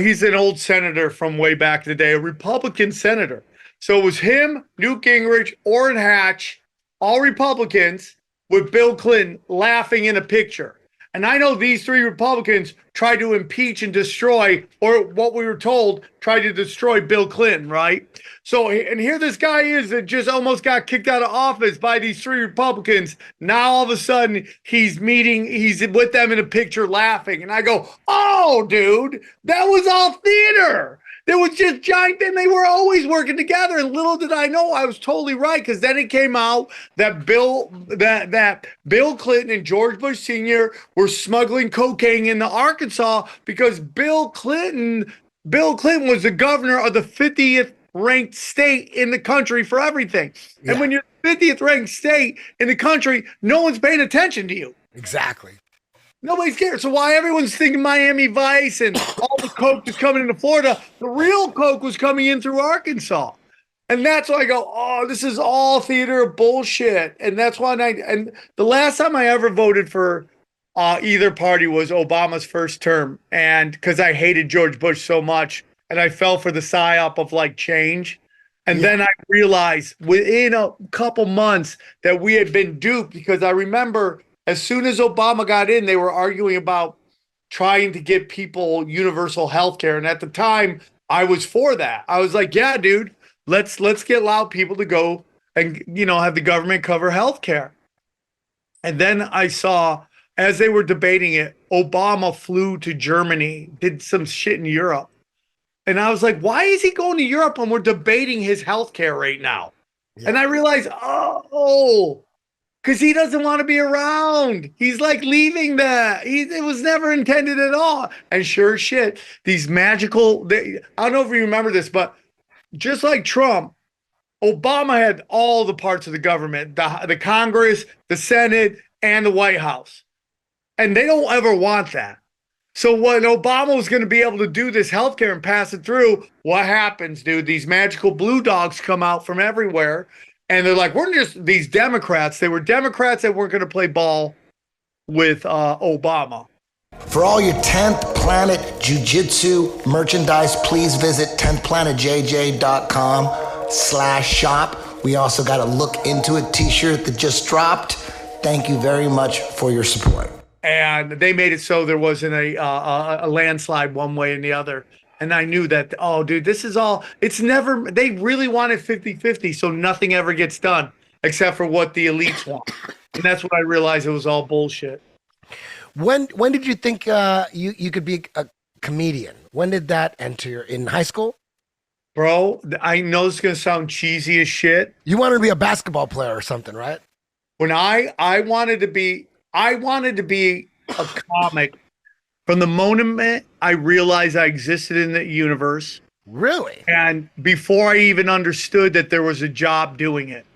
He's an old senator from way back in the day, a Republican senator. So it was him, Newt Gingrich, Orrin Hatch, all Republicans, with Bill Clinton laughing in a picture. And I know these three Republicans tried to impeach and destroy, or what we were told, tried to destroy Bill Clinton, right? So, and here this guy is that just almost got kicked out of office by these three Republicans. Now all of a sudden he's with them in a picture laughing. And I go, oh, dude, that was all theater. There was just giant, and they were always working together. And little did I know, I was totally right, because then it came out that Bill Clinton and George Bush Sr. were smuggling cocaine into Arkansas because Bill Clinton was the governor of the 50th ranked state in the country for everything. Yeah. And when you're 50th ranked state in the country, no one's paying attention to you. Exactly. Nobody's cared. So why everyone's thinking Miami Vice and all the coke is coming into Florida, the real coke was coming in through Arkansas. And that's why I go, oh, this is all theater bullshit. And that's why and the last time I ever voted for either party was Obama's first term. And because I hated George Bush so much, and I fell for the psyop of like change. And then I realized within a couple months that we had been duped, because I remember as soon as Obama got in, they were arguing about trying to give people universal health care. And at the time, I was for that. I was like, yeah, dude, let's allow people to go and, have the government cover health care. And then I saw, as they were debating it, Obama flew to Germany, did some shit in Europe. And I was like, why is he going to Europe when we're debating his health care right now? Yeah. And I realized, because he doesn't want to be around. He's like leaving that. It was never intended at all. And sure as shit, these magical, I don't know if you remember this, but just like Trump, Obama had all the parts of the government, the Congress, the Senate, and the White House. And they don't ever want that. So when Obama was going to be able to do this healthcare and pass it through, what happens, dude? These magical blue dogs come out from everywhere. And they're like, we're just these Democrats. They were Democrats that weren't going to play ball with Obama. For all your 10th Planet Jiu-Jitsu merchandise, please visit 10thplanetjj.com/shop. We also got a Look Into It t-shirt that just dropped. Thank you very much for your support. And they made it so there wasn't a landslide one way and the other. And I knew that, oh, dude, this is all, it's never, they really wanted 50-50, so nothing ever gets done except for what the elites want. And that's when I realized it was all bullshit. When did you think you could be a comedian? When did that enter? In high school? Bro, I know it's going to sound cheesy as shit. You wanted to be a basketball player or something, right? When I wanted to be a comic. From the moment I realized I existed in the universe. Really? And before I even understood that there was a job doing it.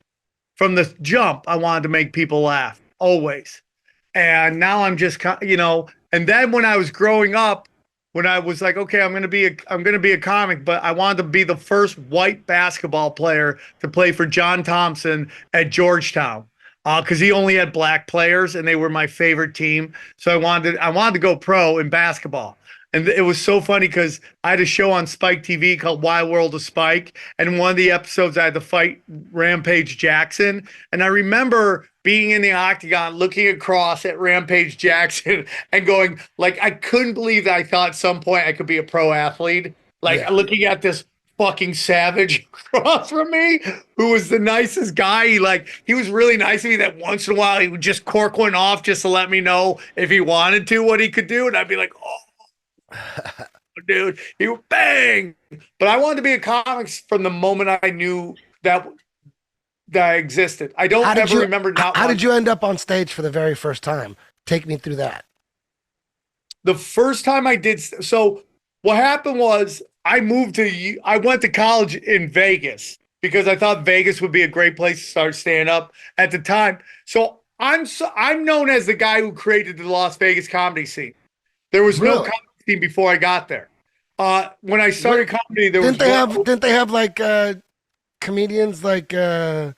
From the jump, I wanted to make people laugh, always. And now I'm just, and then when I was growing up, when I was like, okay, I'm going to be a comic, but I wanted to be the first white basketball player to play for John Thompson at Georgetown. Because he only had black players and they were my favorite team. So I wanted to go pro in basketball. And it was so funny because I had a show on Spike TV called Wild World of Spike. And in one of the episodes, I had to fight Rampage Jackson. And I remember being in the octagon, looking across at Rampage Jackson and going, like, I couldn't believe that I thought at some point I could be a pro athlete. Looking at this fucking savage across from me who was the nicest guy. He was really nice to me that once in a while he would just cork one off just to let me know if he wanted to, what he could do. And I'd be like, oh, dude, he would bang. But I wanted to be a comic from the moment I knew that I existed. I don't ever remember. How did you end up on stage for the very first time? Take me through that. The first time I did. So what happened was, I went to college in Vegas because I thought Vegas would be a great place to start stand up at the time. So I'm known as the guy who created the Las Vegas comedy scene. There was no comedy scene before I got there. When I started comedy, didn't they have like comedians like Sam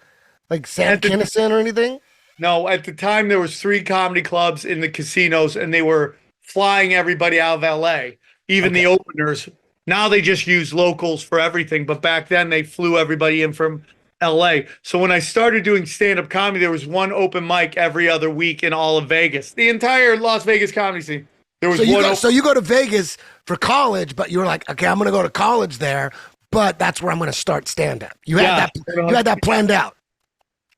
Kinison or anything? No, at the time there was 3 comedy clubs in the casinos, and they were flying everybody out of LA, even the openers. Now they just use locals for everything, but back then they flew everybody in from LA. So when I started doing stand-up comedy, there was one open mic every other week in all of Vegas. The entire Las Vegas comedy scene. There was so you go to Vegas for college, but you were like, okay, I'm going to go to college there, but that's where I'm going to start stand-up. You had that planned out.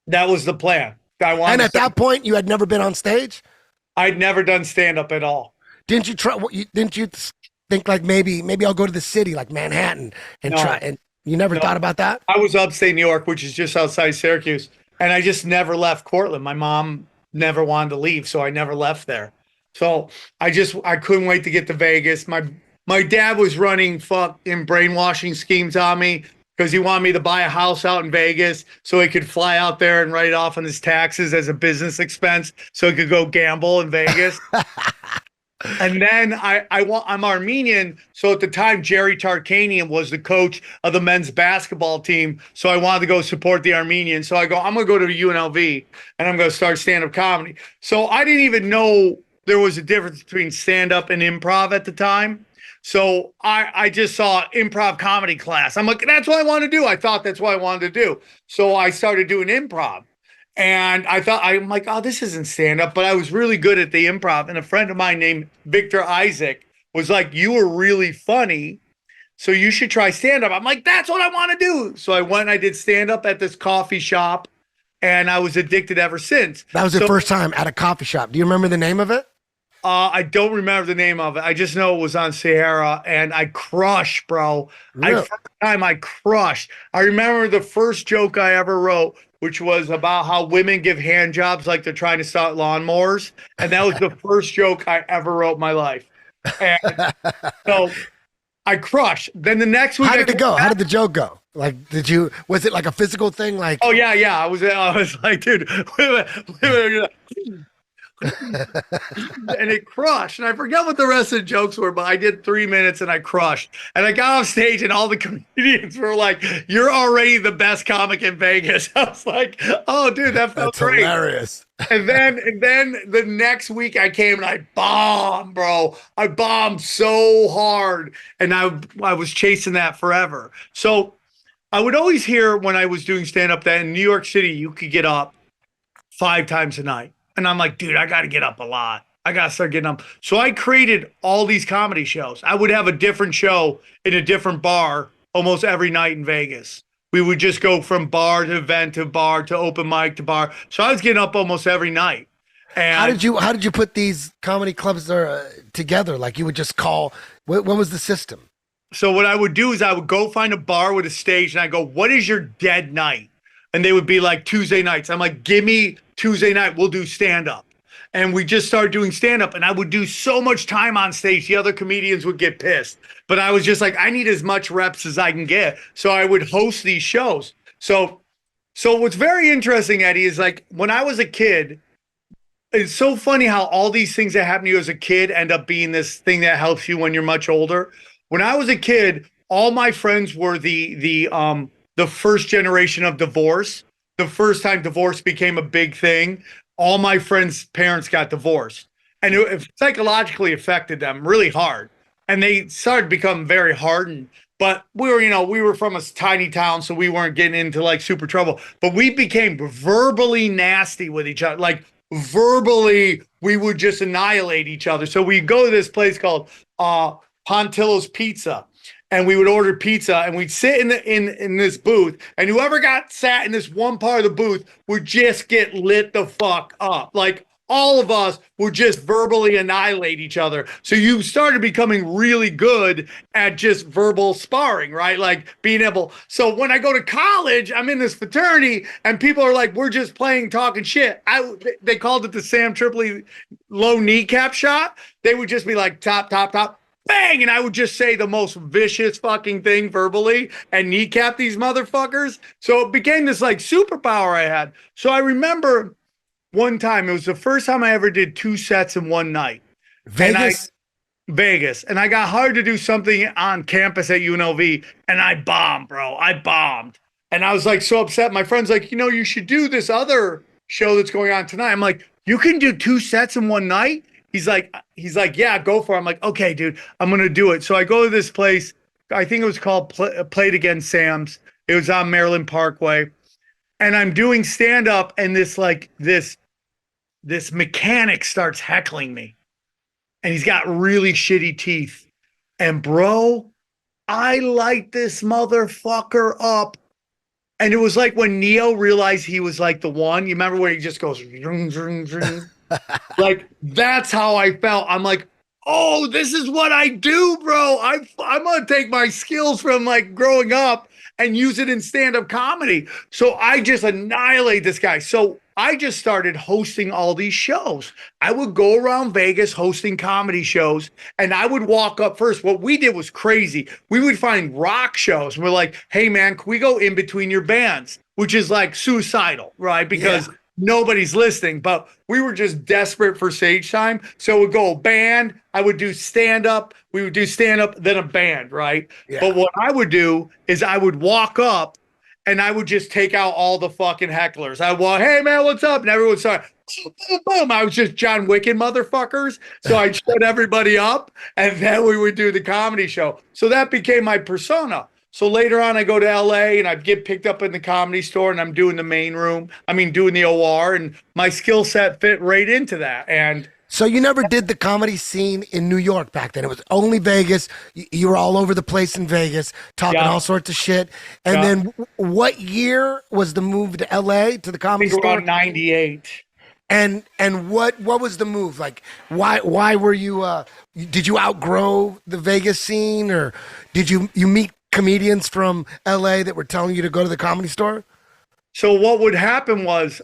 That was the plan. And at that point, you had never been on stage? I'd never done stand-up at all. Didn't you try? Didn't you think like maybe I'll go to the city like Manhattan and try? And you never thought about that? I was upstate New York, which is just outside Syracuse, and I just never left Cortland. My mom never wanted to leave, so I never left there. So I couldn't wait to get to Vegas. My dad was running fucking brainwashing schemes on me because he wanted me to buy a house out in Vegas so he could fly out there and write it off on his taxes as a business expense so he could go gamble in Vegas. And then I'm Armenian. So at the time, Jerry Tarkanian was the coach of the men's basketball team. So I wanted to go support the Armenians. So I'm going to go to UNLV and I'm going to start stand-up comedy. So I didn't even know there was a difference between stand-up and improv at the time. So I just saw improv comedy class. I'm like, that's what I want to do. I thought that's what I wanted to do. So I started doing improv. And I'm like, oh, this isn't stand-up. But I was really good at the improv. And a friend of mine named Victor Isaac was like, you were really funny, so you should try stand-up. I'm like, that's what I want to do. So I went and I did stand-up at this coffee shop. And I was addicted ever since. That was your first time at a coffee shop. Do you remember the name of it? I don't remember the name of it. I just know it was on Sierra, and I crushed, bro. Really? First time I crushed. I remember the first joke I ever wrote, which was about how women give hand jobs like they're trying to start lawnmowers, and that was the first joke I ever wrote in my life. And so I crushed. Then the next week, how did it go? How did the joke go? Like, was it like a physical thing? Like, oh yeah. I was like, dude, wait a minute. And it crushed. And I forgot what the rest of the jokes were, but I did 3 minutes and I crushed. And I got off stage and all the comedians were like, you're already the best comic in Vegas. I was like, oh, dude, that felt great. Hilarious. And then the next week I came and I bombed, bro. I bombed so hard. And I was chasing that forever. So I would always hear when I was doing stand-up that in New York City, you could get up 5 times a night. And I'm like, dude, I got to get up a lot. I got to start getting up. So I created all these comedy shows. I would have a different show in a different bar almost every night in Vegas. We would just go from bar to event to bar to open mic to bar. So I was getting up almost every night. And how did you put these comedy clubs together? Like you would just call, what was the system? So what I would do is I would go find a bar with a stage and I go, what is your dead night? And they would be like Tuesday nights. I'm like, give me Tuesday night, we'll do stand-up. And we just started doing stand-up, and I would do so much time on stage, the other comedians would get pissed. But I was just like, I need as much reps as I can get. So I would host these shows. So what's very interesting, Eddie, is like when I was a kid, it's so funny how all these things that happen to you as a kid end up being this thing that helps you when you're much older. When I was a kid, all my friends were the first generation of divorce. The first time divorce became a big thing, all my friends' parents got divorced. And it psychologically affected them really hard. And they started to become very hardened. But we were from a tiny town, so we weren't getting into like super trouble. But we became verbally nasty with each other. Like verbally, we would just annihilate each other. So we go to this place called Pontillo's Pizza. And we would order pizza and we'd sit in this booth, and whoever sat in this one part of the booth would just get lit the fuck up. Like all of us would just verbally annihilate each other. So you started becoming really good at just verbal sparring, right? Like being able. So when I go to college, I'm in this fraternity and people are like, we're just playing, talking shit. They called it the Sam Tripoli low kneecap shot. They would just be like top, top, top. Bang! And I would just say the most vicious fucking thing verbally and kneecap these motherfuckers. So it became this like superpower I had. So I remember one time, it was the first time I ever did 2 sets in one night. Vegas. And I got hired to do something on campus at UNLV, and I bombed, bro. I bombed. And I was like so upset. My friend's like, you should do this other show that's going on tonight. I'm like, you can do 2 sets in one night? He's like, yeah, go for it. I'm like, okay, dude, I'm going to do it. So I go to this place. I think it was called Play It Again Sam's. It was on Maryland Parkway. and I'm doing stand up, and this mechanic starts heckling me, and he's got really shitty teeth. And bro, I light this motherfucker up. And it was like when Neo realized he was like the one. You remember where he just goes, zing, zing, zing? Like, that's how I felt. I'm like, oh, this is what I do, bro. I'm going to take my skills from like growing up and use it in stand-up comedy. So I just annihilate this guy. So I just started hosting all these shows. I would go around Vegas hosting comedy shows, and I would walk up first. What we did was crazy. We would find rock shows. And we're like, hey, man, can we go in between your bands? Which is like suicidal, right? Because nobody's listening, but we were just desperate for stage time. So we'd go band. I would do stand-up. We would do stand-up, then a band, right? Yeah. But what I would do is I would walk up, and I would just take out all the fucking hecklers. I walk, hey, man, what's up? And everyone started, boom, boom, boom. I was just John Wicken motherfuckers. So I'd shut everybody up, and then we would do the comedy show. So that became my persona. So later on, I go to LA, and I get picked up in the Comedy Store, and I'm doing the main room. I mean, doing the OR, and my skill set fit right into that. And so you never did the comedy scene in New York back then. It was only Vegas. You were all over the place in Vegas, talking all sorts of shit. And then what year was the move to LA to the Comedy Store? Around 98. And what was the move? Like, why were you, did you outgrow the Vegas scene, or did you meet comedians from LA that were telling you to go to the Comedy Store? So what would happen was,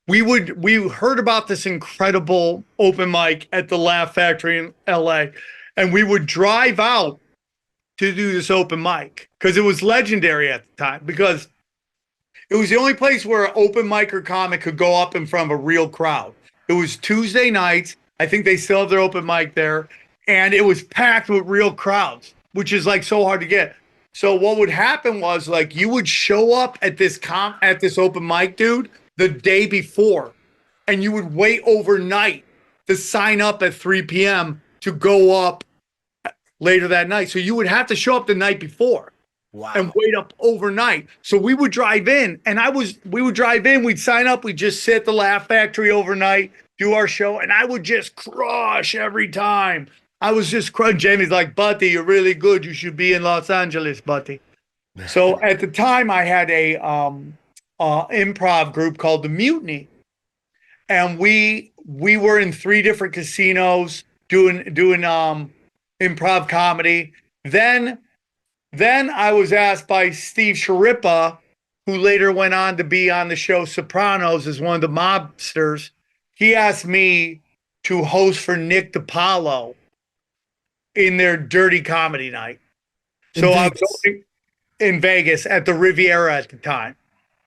we heard about this incredible open mic at the Laugh Factory in LA, and we would drive out to do this open mic because it was legendary at the time, because it was the only place where an open micer comic could go up in front of a real crowd. It was Tuesday nights. I think they still have their open mic there, and it was packed with real crowds, which is like so hard to get. So what would happen was, like, you would show up at this open mic, dude, the day before, and you would wait overnight to sign up at 3 p.m. to go up later that night. So you would have to show up the night before and wait up overnight. So we would drive in, and we would drive in, we'd sign up, we'd just sit at the Laugh Factory overnight, do our show, and I would just crush every time. I was just crushing. Jamie's like, Buddy, you're really good. You should be in Los Angeles, Buddy. So at the time, I had a improv group called the Mutiny, and we were in 3 different casinos doing improv comedy. Then I was asked by Steve Sharippa, who later went on to be on the show Sopranos as one of the mobsters. He asked me to host for Nick DiPaolo in their dirty comedy night. So I was in Vegas at the Riviera at the time.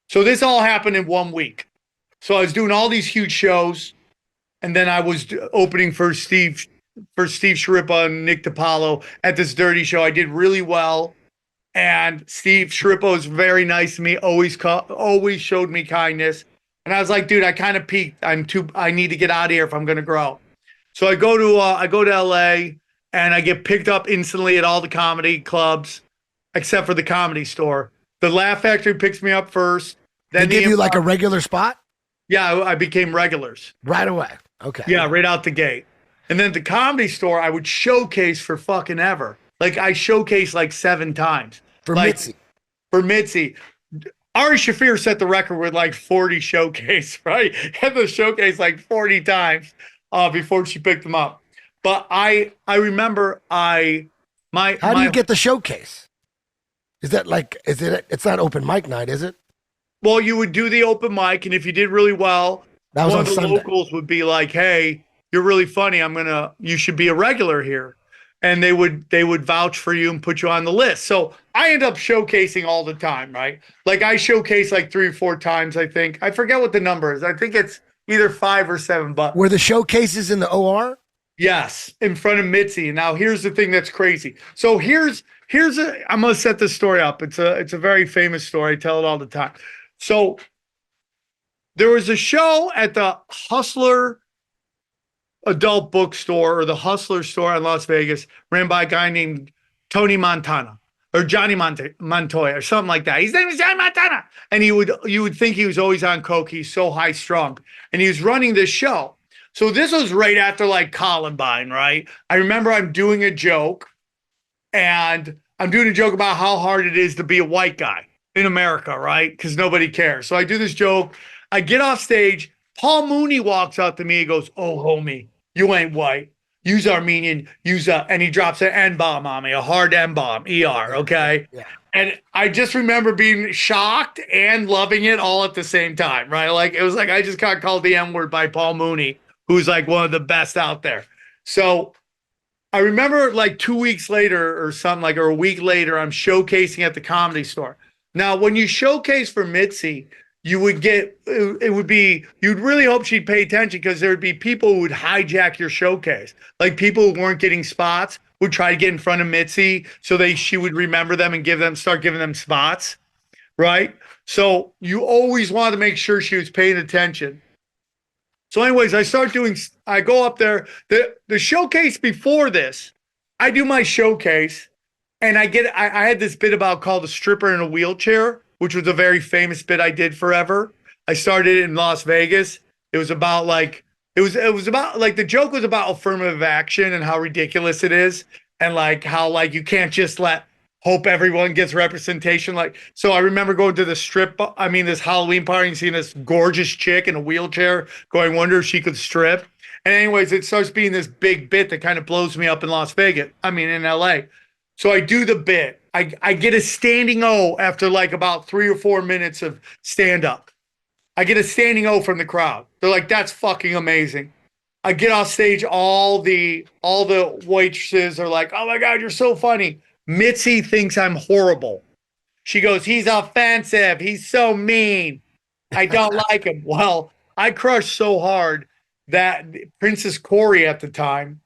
So this all happened in 1 week. So I was doing all these huge shows, and then I was opening for Steve Sharippa and Nick DiPaolo at this dirty show. I did really well, and Steve Sharippa was very nice to me. Always showed me kindness, and I was like, dude, I kind of peaked. I need to get out of here if I'm going to grow. So I go to LA, and I get picked up instantly at all the comedy clubs, except for the Comedy Store. The Laugh Factory picks me up first. Then they give you like a regular spot? Yeah, I became regulars. Right away. Okay. Yeah, right out the gate. And then at the Comedy Store, I would showcase for fucking ever. Like, I showcased like 7 times. For Mitzi. For Mitzi. Ari Shaffir set the record with like 40 showcase, right? Had the showcase like 40 times before she picked them up. But I remember How do you get the showcase? Is that like, it's not open mic night, is it? Well, you would do the open mic, and if you did really well, that was one on of the Sunday. locals would be like, hey, you're really funny. You should be a regular here. And they would vouch for you and put you on the list. So I end up showcasing all the time, right? Like, I showcase like 3 or 4 times, I think. I forget what the number is. I think it's either 5 or 7, but were the showcases in the OR? Yes, in front of Mitzi. And now here's the thing that's crazy. So I'm gonna set this story up. It's a very famous story. I tell it all the time. So there was a show at the Hustler adult bookstore, or the Hustler store in Las Vegas, ran by a guy named Tony Montana. or Johnny Montoya or something like that. His name is Johnny Montana. And you would think he was always on coke. He's so high strung. And he was running this show. So this was right after like Columbine, right? I remember I'm doing a joke, and I'm doing a joke about how hard it is to be a white guy in America, right? Because nobody cares. So I do this joke. I get off stage. Paul Mooney walks up to me. He goes, "Oh, homie, you ain't white. You's Armenian. And he drops an N-bomb on me, a hard N-bomb, ER, okay?" Yeah. And I just remember being shocked and loving it all at the same time, right? Like, it was like I just got called the N-word by Paul Mooney, who's like one of the best out there. So I remember like 2 weeks later or something, like, or a week later, I'm showcasing at the Comedy Store. Now, when you showcase for Mitzi, you would get, you'd really hope she'd pay attention, because there would be people who would hijack your showcase. Like, people who weren't getting spots would try to get in front of Mitzi so she would remember them and start giving them spots, right? So you always wanted to make sure she was paying attention. So anyways, I go up there, the showcase before this, I do my showcase, and I had this bit called A Stripper in a Wheelchair, which was a very famous bit I did forever. I started it in Las Vegas. It was about like, the joke was about affirmative action and how ridiculous it is. And like how like you can't just hope everyone gets representation. Like, so I remember going to this Halloween party and seeing this gorgeous chick in a wheelchair going, wonder if she could strip. And anyways, it starts being this big bit that kind of blows me up in in LA. So I do the bit. I get a standing O after like about 3 or 4 minutes of stand up. I get a standing O from the crowd. They're like, "That's fucking amazing." I get off stage. All the waitresses are like, "Oh my God, you're so funny." Mitzi thinks I'm horrible. She goes, "He's offensive. He's so mean. I don't like him." Well, I crushed so hard that Princess Corey at the time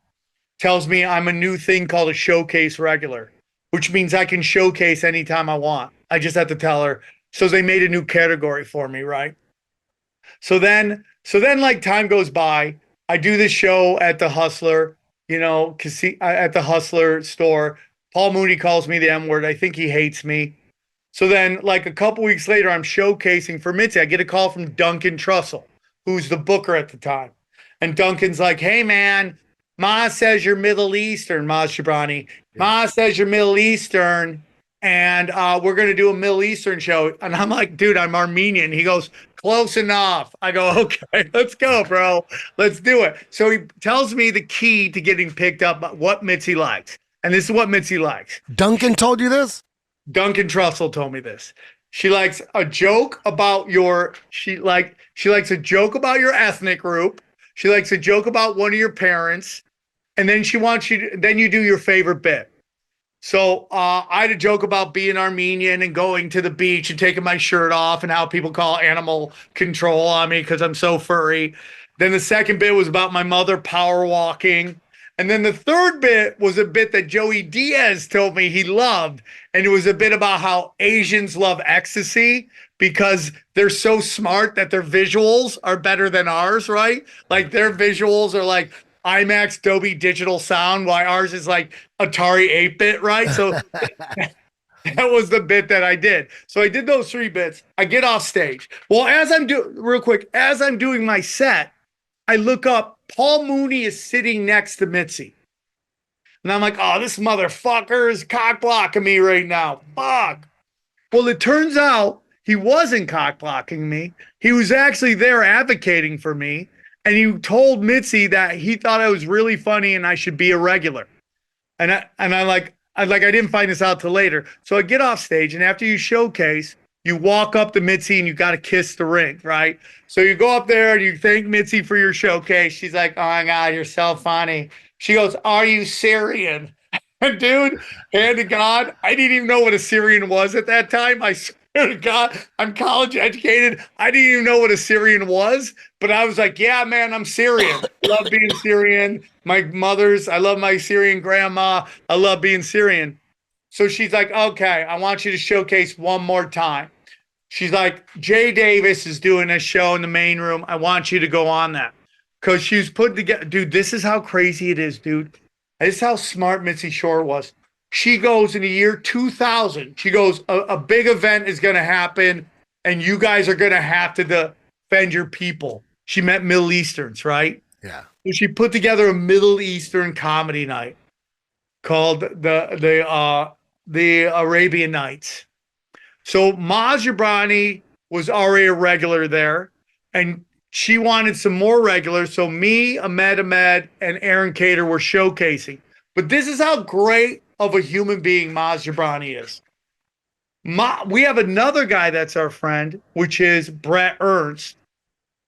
tells me I'm a new thing called a showcase regular, which means I can showcase anytime I want. I just have to tell her. So they made a new category for me, right? So then like time goes by. I do this show at the Hustler, at the Hustler store. Paul Mooney calls me the M-word. I think he hates me. So then like a couple weeks later, I'm showcasing for Mitzi. I get a call from Duncan Trussell, who's the booker at the time. And Duncan's like, "Hey man, Ma says you're Middle Eastern, Maz Shabrani. Ma says you're Middle Eastern, and we're going to do a Middle Eastern show." And I'm like, "Dude, I'm Armenian." He goes, "Close enough." I go, "Okay, let's go, bro. Let's do it." So he tells me the key to getting picked up, what Mitzi likes. And this is what Mitzi likes. Duncan told you this? Duncan Trussell told me this. She likes a joke about she likes a joke about your ethnic group. She likes a joke about one of your parents. And then she wants then you do your favorite bit. So I had a joke about being Armenian and going to the beach and taking my shirt off and how people call animal control on me because I'm so furry. Then the second bit was about my mother power walking. And then the third bit was a bit that Joey Diaz told me he loved. And it was a bit about how Asians love ecstasy because they're so smart that their visuals are better than ours, right? Like their visuals are like IMAX Dolby Digital sound, while ours is like Atari 8-bit, right? So that was the bit that I did. So I did those 3 bits. I get off stage. Well, as I'm doing my set, I look up. Paul Mooney is sitting next to Mitzi. And I'm like, "Oh, this motherfucker is cock blocking me right now. Fuck." Well, it turns out he wasn't cock blocking me. He was actually there advocating for me. And he told Mitzi that he thought I was really funny and I should be a regular. And I didn't find this out till later. So I get off stage, and after you showcase, you walk up to Mitzi and you got to kiss the ring, right? So you go up there and you thank Mitzi for your showcase. She's like, "Oh my God, you're so funny." She goes, "Are you Syrian?" And dude, hand to God, I didn't even know what a Syrian was at that time. I swear to God, I'm college educated. I didn't even know what a Syrian was, but I was like, "Yeah, man, I'm Syrian. I love being Syrian. I love my Syrian grandma. I love being Syrian." So she's like, "Okay, I want you to showcase one more time." She's like, "Jay Davis is doing a show in the main room. I want you to go on that." Because she was putting together, dude, this is how crazy it is, dude. This is how smart Mitzi Shore was. she goes in the year 2000, she goes, a big event is going to happen and you guys are going to have to defend your people. She met Middle Easterns, right? Yeah. So she put together a Middle Eastern comedy night called the Arabian Knights. So Maz Jobrani was already a regular there, and she wanted some more regulars. So me, Ahmed, and Aaron Cater were showcasing. But this is how great of a human being Maz Jobrani is. We have another guy that's our friend, which is Brett Ernst.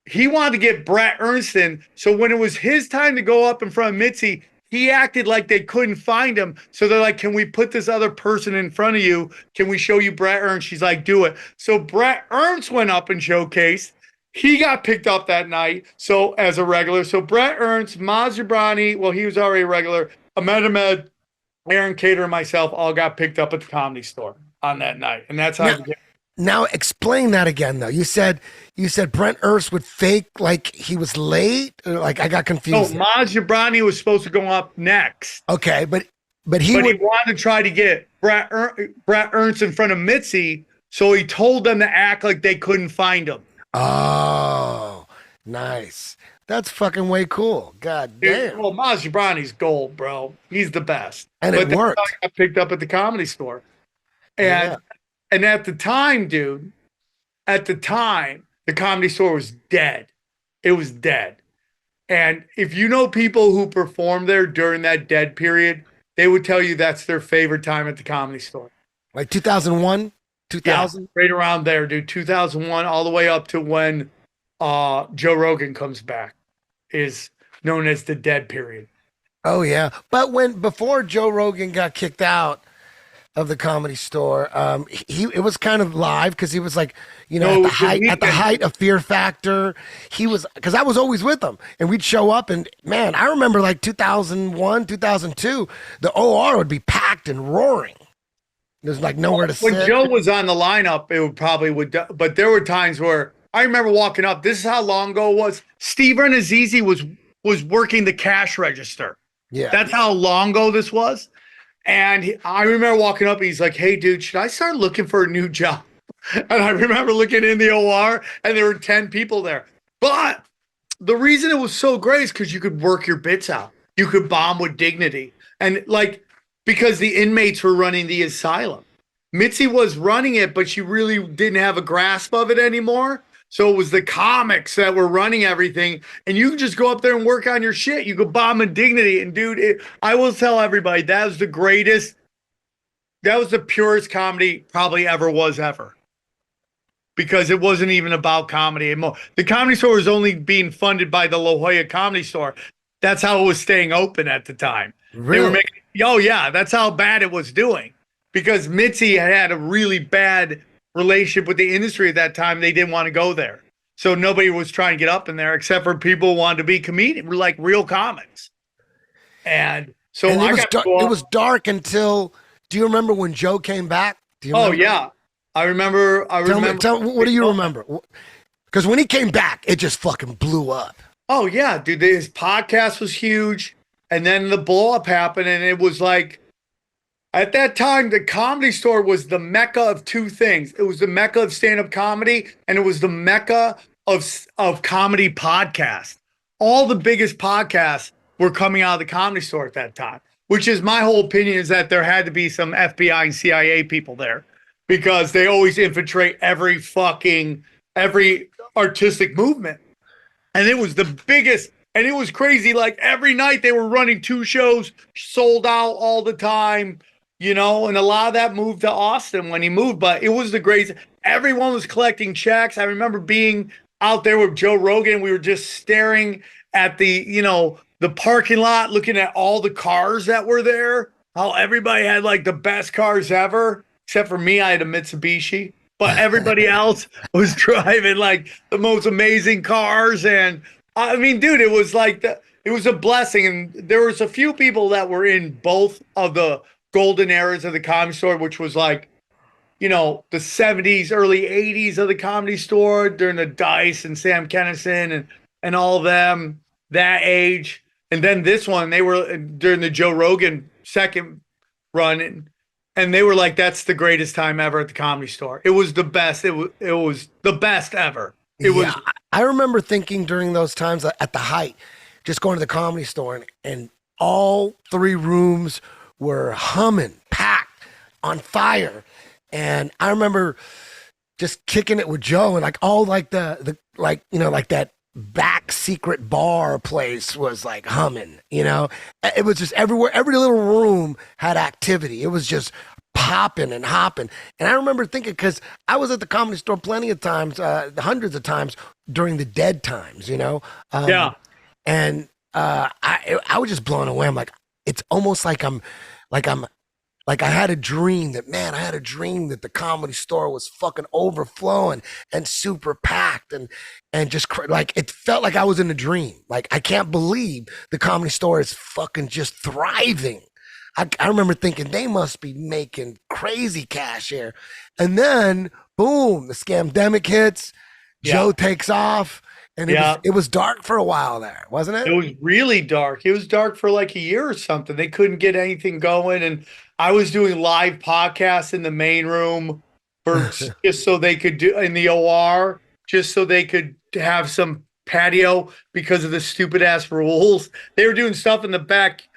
He wanted to get Brett Ernst in. So when it was his time to go up in front of Mitzi, he acted like they couldn't find him. So they're like, can we put this other person in front of you? Can we show you Brett Ernst? She's like, do it. So Brett Ernst went up and showcased. He got picked up that night. So as a regular. So Brett Ernst, Maz Jobrani, well, he was already a regular. Ahmed, Aaron Cater, and myself all got picked up at the Comedy Store on that night. And that's how Now explain that again, though. You said Brent Ernst would fake like he was late. Like I got confused. No, Maz Jobrani was supposed to go up next. Okay, but he wanted to try to get Brett Ernst in front of Mitzi, so he told them to act like they couldn't find him. Oh, nice. That's fucking way cool. God damn. Well, Maz Jobrani's gold, bro. He's the best. And it worked. I got picked up at the Comedy Store, and at the time, dude, the Comedy Store was dead. It was dead. And if you know people who performed there during that dead period, they would tell you that's their favorite time at the Comedy Store. Like 2001, 2000? Yeah, right around there, dude. 2001 all the way up to when Joe Rogan comes back is known as the dead period. Oh, yeah. But before Joe Rogan got kicked out of the Comedy Store, it was kind of live because he was like, at the height of Fear Factor. He was, because I was always with him, and we'd show up, and man, I remember like 2001, 2002, the OR would be packed and roaring. There's like nowhere to sit. When Joe was on the lineup, it but there were times where I remember walking up. This is how long ago it was. Steve Renazizi was working the cash register. Yeah, that's how long ago this was. And I remember walking up and he's like, hey, dude, should I start looking for a new job? And I remember looking in the OR and there were 10 people there. But the reason it was so great is because you could work your bits out. You could bomb with dignity. And because the inmates were running the asylum. Mitzi was running it, but she really didn't have a grasp of it anymore. So it was the comics that were running everything, and you could just go up there and work on your shit. You could bomb in dignity, and dude, I will tell everybody that was the greatest. That was the purest comedy probably ever was ever, because it wasn't even about comedy anymore. The Comedy Store was only being funded by the La Jolla Comedy Store. That's how it was staying open at the time. Really? They were making, yeah, that's how bad it was doing, because Mitzi had a really bad relationship with the industry at that time. They didn't want to go there, so nobody was trying to get up in there except for people who wanted to be comedians, like real comics. And so it was dark until. Do you remember when Joe came back? Do you remember? Oh yeah, I remember. Tell me, what do you remember? Because when he came back, it just fucking blew up. Oh yeah, dude, his podcast was huge, and then the blow up happened, and it was like. At that time, the Comedy Store was the mecca of two things. It was the mecca of stand-up comedy, and it was the mecca of comedy podcasts. All the biggest podcasts were coming out of the Comedy Store at that time, which is my whole opinion, is that there had to be some FBI and CIA people there, because they always infiltrate every artistic movement. And it was the biggest, and it was crazy. Like every night they were running 2 shows, sold out all the time. And a lot of that moved to Austin when he moved, but it was the greatest. Everyone was collecting checks. I remember being out there with Joe Rogan. We were just staring at the parking lot, looking at all the cars that were there, how everybody had like the best cars ever, except for me. I had a Mitsubishi, but everybody else was driving like the most amazing cars. And I mean, dude, it was like it was a blessing. And there was a few people that were in both of the golden eras of the Comedy Store, which was like, the 70s, early 80s of the Comedy Store during the Dice and Sam Kinison and all of them, that age. And then this one, they were during the Joe Rogan second running, and they were like, "That's the greatest time ever at the Comedy Store. It was the best. It was the best ever. It was." I remember thinking during those times at the height, just going to the Comedy Store, and all 3 rooms were humming, packed, on fire. And I remember just kicking it with Joe, and like all like the like, you know, like that back secret bar place was like humming, you know. It was just everywhere. Every little room had activity. It was just popping and hopping. And I remember thinking, because I was at the Comedy Store plenty of times, hundreds of times during the dead times, you know. And I was just blown away. I'm like, it's almost like I had a dream that, man, I had a dream that the Comedy Store was fucking overflowing and super packed, and just like, it felt like I was in a dream. Like, I can't believe the Comedy Store is fucking just thriving. I remember thinking they must be making crazy cash here. And then, boom, the scamdemic hits, Joe takes off, and it was dark for a while there, wasn't it? It was really dark. It was dark for like a year or something. They couldn't get anything going, and I was doing live podcasts in the main room for just so they could do in the OR, just so they could have some patio because of the stupid ass rules. They were doing stuff in the back.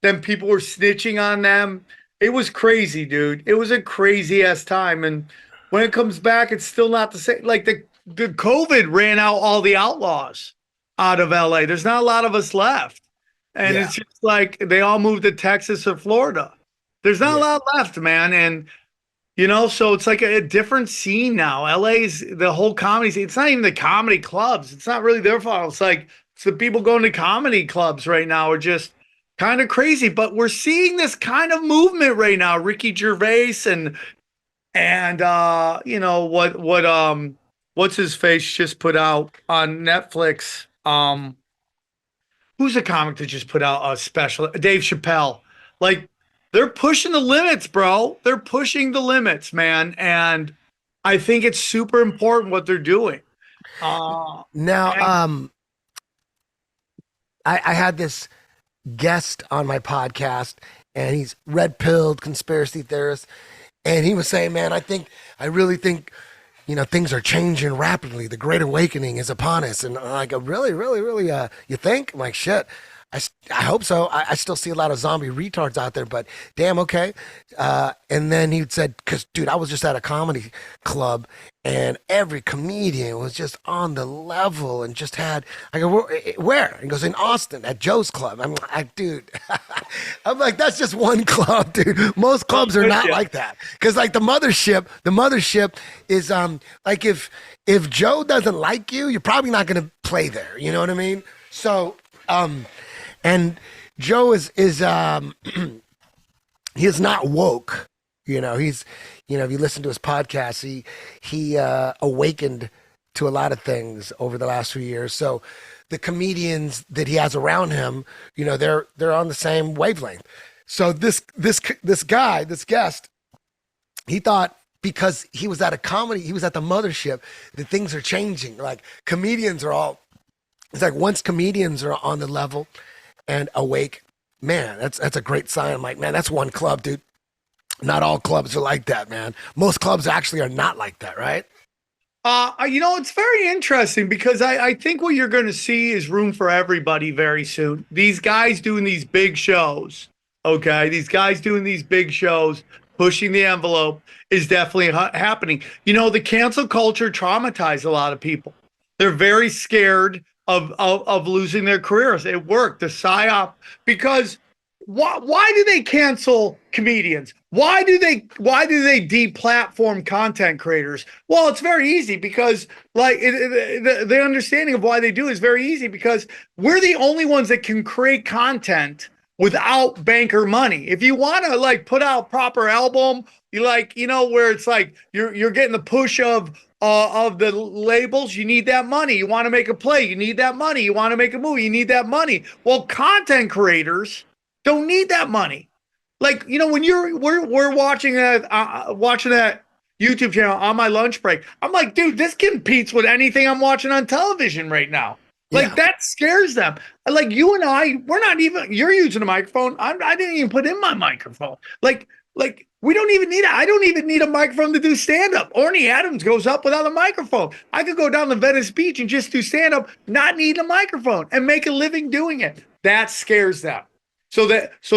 Then people were snitching on them. It was crazy, dude. It was a crazy ass time. And when it comes back, it's still not the same. Like the COVID ran out all the outlaws out of LA. There's not a lot of us left. And it's just like they all moved to Texas or Florida. There's not a lot left, man. And, you know, so it's like a different scene now. LA's the whole comedy scene. It's not even the comedy clubs. It's not really their fault. It's like it's the people going to comedy clubs right now are just kind of crazy. But we're seeing this kind of movement right now. Ricky Gervais and you know, what's his face just put out on Netflix. Who's a comic that just put out a special? Dave Chappelle. Like, they're pushing the limits, bro. They're pushing the limits, man. And I think it's super important what they're doing. I had this guest on my podcast, and he's red-pilled conspiracy theorist. And he was saying, man, I really think, you know, things are changing rapidly. The Great Awakening is upon us. And I go, really, you think? I'm like, shit, I hope so. I still see a lot of zombie retards out there, but damn, okay. And then he said, because, dude, I was just at a comedy club, and every comedian was just on the level and just had, I go, where? He goes, in Austin at Joe's Club. I'm like, dude, I'm like, that's just one club, dude. Most clubs are not like that. Because like the mothership is like if Joe doesn't like you, you're probably not going to play there. You know what I mean? So, and Joe is he is not woke. You know, he's, you know, if you listen to his podcast, he awakened to a lot of things over the last few years. So the comedians that he has around him, you know, they're on the same wavelength. So this guest, he thought because he was at the mothership, that things are changing. Like comedians are all, it's like once comedians are on the level and awake, man, that's a great sign. I'm like, man, that's one club, dude. Not all clubs are like that, man. Most clubs actually are not like that, right? You know, it's very interesting because I think what you're going to see is room for everybody very soon. These guys doing these big shows, okay? These guys doing these big shows, pushing the envelope is definitely happening. You know, the cancel culture traumatized a lot of people. They're very scared of losing their careers. It worked, the psyop, because why do they cancel comedians? Why do they deplatform content creators? Well, it's very easy because like the understanding of why they do is very easy because we're the only ones that can create content without banker money. If you want to like put out proper album, you like, you know, where it's like you're getting the push of the labels, you need that money. You want to make a play, you need that money. You want to make a movie, you need that money. Well, content creators don't need that money. Like, you know, when we're watching that YouTube channel on my lunch break, I'm like, dude, this competes with anything I'm watching on television right now. Like Yeah. that scares them. Like you and I, we're not even. You're using a microphone. I didn't even put in my microphone. Like we don't even need it. I don't even need a microphone to do stand up. Orny Adams goes up without a microphone. I could go down to Venice Beach and just do stand up, not need a microphone, and make a living doing it. That scares them. So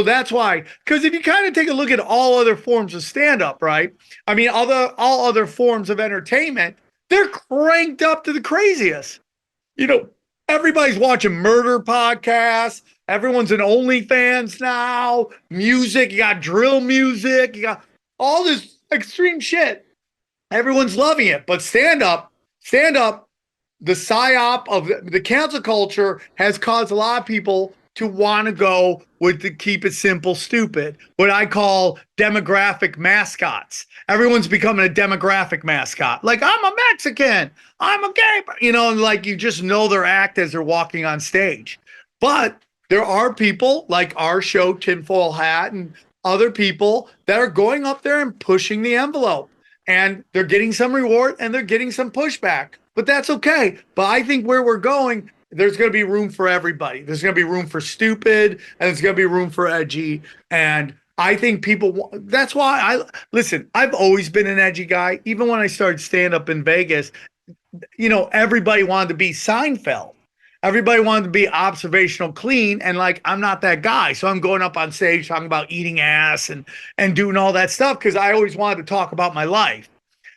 that's why. Because if you kind of take a look at all other forms of stand up, right? I mean, all other forms of entertainment, they're cranked up to the craziest. You know, everybody's watching murder podcasts. Everyone's in OnlyFans now. Music, you got drill music, you got all this extreme shit. Everyone's loving it. But stand up, the psyop of the cancel culture has caused a lot of people to want to go with the keep it simple, stupid, what I call demographic mascots. Everyone's becoming a demographic mascot. Like, I'm a Mexican, I'm a gay, you know, and like you just know their act as they're walking on stage. But there are people like our show, Tinfoil Hat, and other people that are going up there and pushing the envelope. And they're getting some reward and they're getting some pushback. But that's okay. But I think where we're going, there's going to be room for everybody. There's going to be room for stupid, and there's going to be room for edgy. And I think that's why listen, I've always been an edgy guy. Even when I started stand up in Vegas, you know, everybody wanted to be Seinfeld. Everybody wanted to be observational clean. And like, I'm not that guy. So I'm going up on stage talking about eating ass and doing all that stuff because I always wanted to talk about my life.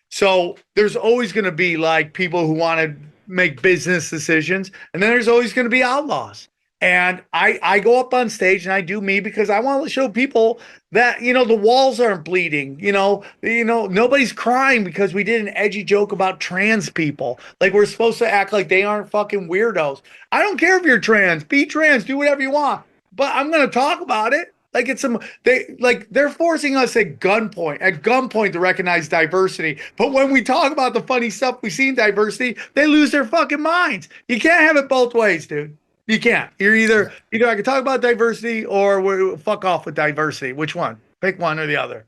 So there's always going to be like people who want to make business decisions. And then there's always going to be outlaws. And I go up on stage and I do me because I want to show people that, you know, the walls aren't bleeding. You know, nobody's crying because we did an edgy joke about trans people. Like we're supposed to act like they aren't fucking weirdos. I don't care if you're trans, be trans, do whatever you want. But I'm going to talk about it. Like they're forcing us at gunpoint to recognize diversity. But when we talk about the funny stuff we see in diversity, they lose their fucking minds. You can't have it both ways, dude. You can't. You're either I can talk about diversity or fuck off with diversity. Which one? Pick one or the other.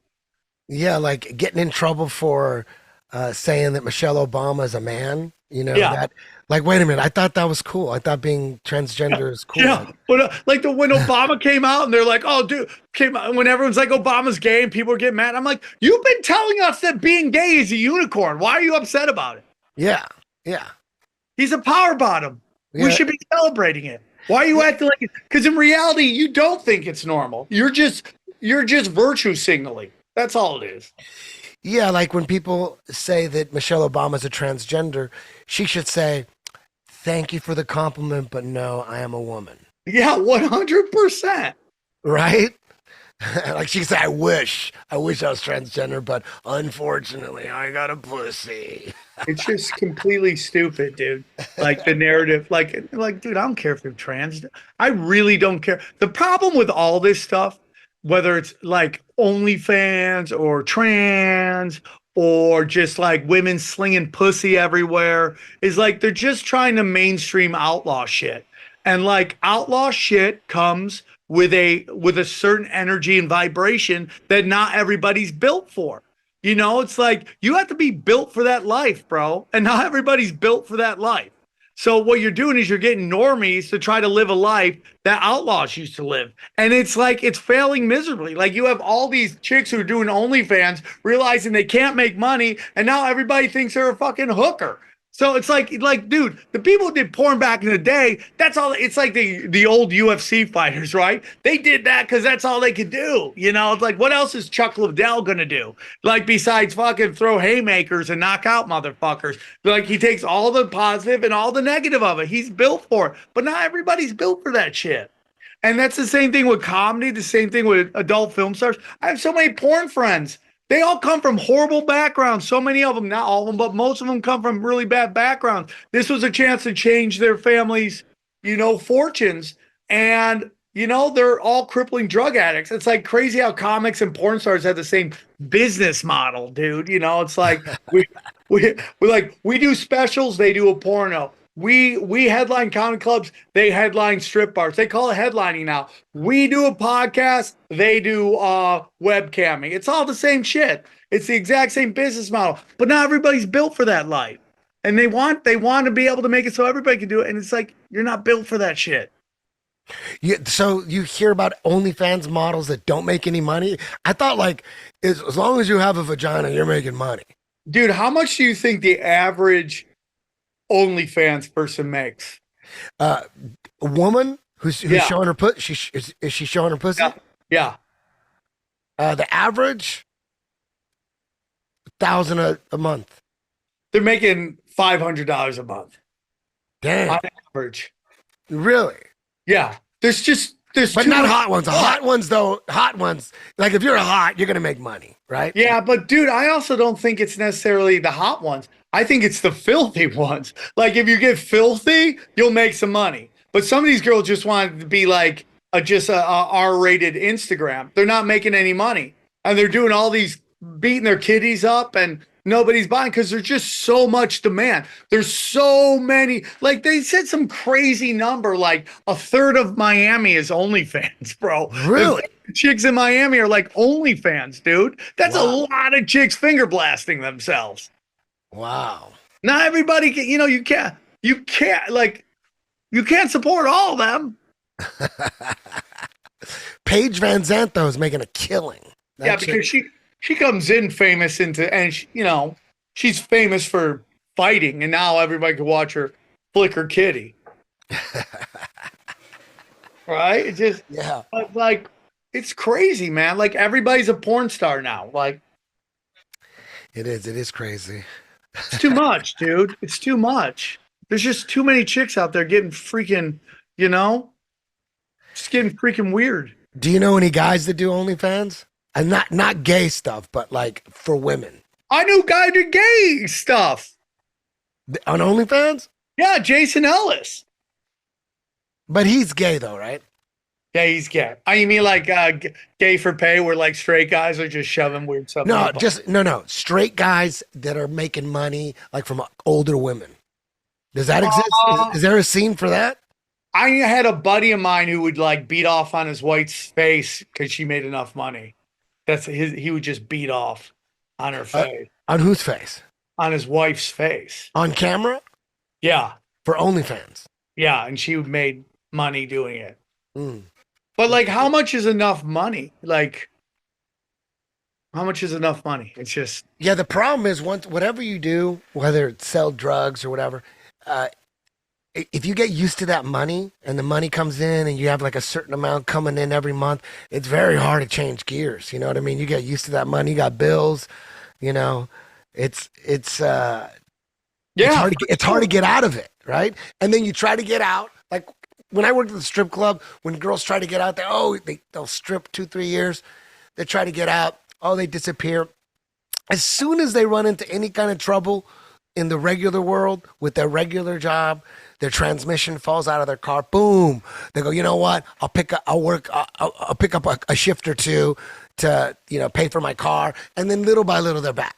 Yeah, like getting in trouble for saying that Michelle Obama is a man. You know, that like, wait a minute, I thought that was cool. I thought being transgender is cool. Yeah, but like when Obama came out and they're like, oh, dude, when everyone's like, Obama's gay and people are getting mad. I'm like, you've been telling us that being gay is a unicorn. Why are you upset about it? Yeah. He's a power bottom. Yeah. We should be celebrating it. Why are you acting like it? Because in reality, you don't think it's normal. You're just virtue signaling. That's all it is. Yeah, like when people say that Michelle Obama's a transgender, she should say, thank you for the compliment, but no, I am a woman. Yeah, 100%. Right? Like she could say, I wish I was transgender, but unfortunately I got a pussy. It's just completely stupid, dude. Like the narrative, like, dude, I don't care if you're trans. I really don't care. The problem with all this stuff, whether it's like OnlyFans or trans or just like women slinging pussy everywhere, is like they're just trying to mainstream outlaw shit. And like outlaw shit comes with a certain energy and vibration that not everybody's built for. You know, it's like you have to be built for that life, bro. And not everybody's built for that life. So what you're doing is you're getting normies to try to live a life that outlaws used to live. And it's like, it's failing miserably. Like you have all these chicks who are doing OnlyFans realizing they can't make money. And now everybody thinks they're a fucking hooker. So it's like, dude, the people who did porn back in the day, that's all. It's like the old UFC fighters, right? They did that because that's all they could do. You know, it's like, what else is Chuck Liddell going to do? Like, besides fucking throw haymakers and knock out motherfuckers. Like, he takes all the positive and all the negative of it. He's built for it. But not everybody's built for that shit. And that's the same thing with comedy, the same thing with adult film stars. I have so many porn friends. They all come from horrible backgrounds. So many of them, not all of them, but most of them come from really bad backgrounds. This was a chance to change their families, you know, fortunes. And, you know, they're all crippling drug addicts. It's like crazy how comics and porn stars have the same business model, dude. You know, it's like we do specials, they do a porno. We headline comedy clubs, they headline strip bars. They call it headlining now. We do a podcast, they do webcamming. It's all the same shit. It's the exact same business model. But not everybody's built for that life. and they want to be able to make it so everybody can do it. And it's like, you're not built for that shit. So you hear about OnlyFans models that don't make any money? I thought like as long as you have a vagina, you're making money. Dude, how much do you think the average OnlyFans person makes? A woman who's showing her pussy. Is she showing her pussy? Yeah. The average $1,000 a month. They're making $500 a month. Damn. On average. Really? Yeah. There's but not hot ones. Hot ones. Like if you're hot, you're gonna make money, right? Yeah, but dude, I also don't think it's necessarily the hot ones. I think it's the filthy ones. Like if you get filthy, you'll make some money. But some of these girls just want to be like just a R-rated Instagram. They're not making any money, and they're doing all these beating their kiddies up, and nobody's buying because there's just so much demand. There's so many. Like they said some crazy number, like a third of Miami is OnlyFans, bro. Really? Chicks in Miami are like OnlyFans, dude. That's a lot of chicks finger blasting themselves. Wow. Not everybody can, you can't support all of them. Paige Van Zandt is making a killing. Because she comes in famous she's famous for fighting, and now everybody can watch her flick her kitty. Right? It just like it's crazy, man. Like everybody's a porn star now. Like it is crazy. It's too much, dude. It's too much. There's just too many chicks out there getting freaking, just getting freaking weird. Do you know any guys that do OnlyFans? And not gay stuff, but like for women. I knew a guy did gay stuff. On OnlyFans? Yeah, Jason Ellis. But he's gay though, right? Yeah, he's gay. You mean like gay for pay, where like straight guys are just shoving weird stuff? No. Straight guys that are making money like from older women. Does that exist? Is there a scene for that? I had a buddy of mine who would like beat off on his wife's face because she made enough money. He would just beat off on her face. On whose face? On his wife's face. On camera? Yeah. For OnlyFans. Yeah, and she made money doing it. Mm. But like, how much is enough money? Like, how much is enough money? It's just the problem is whatever you do, whether it's sell drugs or whatever, if you get used to that money and the money comes in and you have like a certain amount coming in every month, it's very hard to change gears. You know what I mean? You get used to that money, you got bills, it's hard to get out of it, right? And then you try to get out. Like when I worked at the strip club, when girls try to get out, they'll strip 2-3 years. They try to get out. Oh, they disappear. As soon as they run into any kind of trouble in the regular world with their regular job, their transmission falls out of their car. Boom! They go. You know what? I'll pick up a shift or two to pay for my car, and then little by little they're back.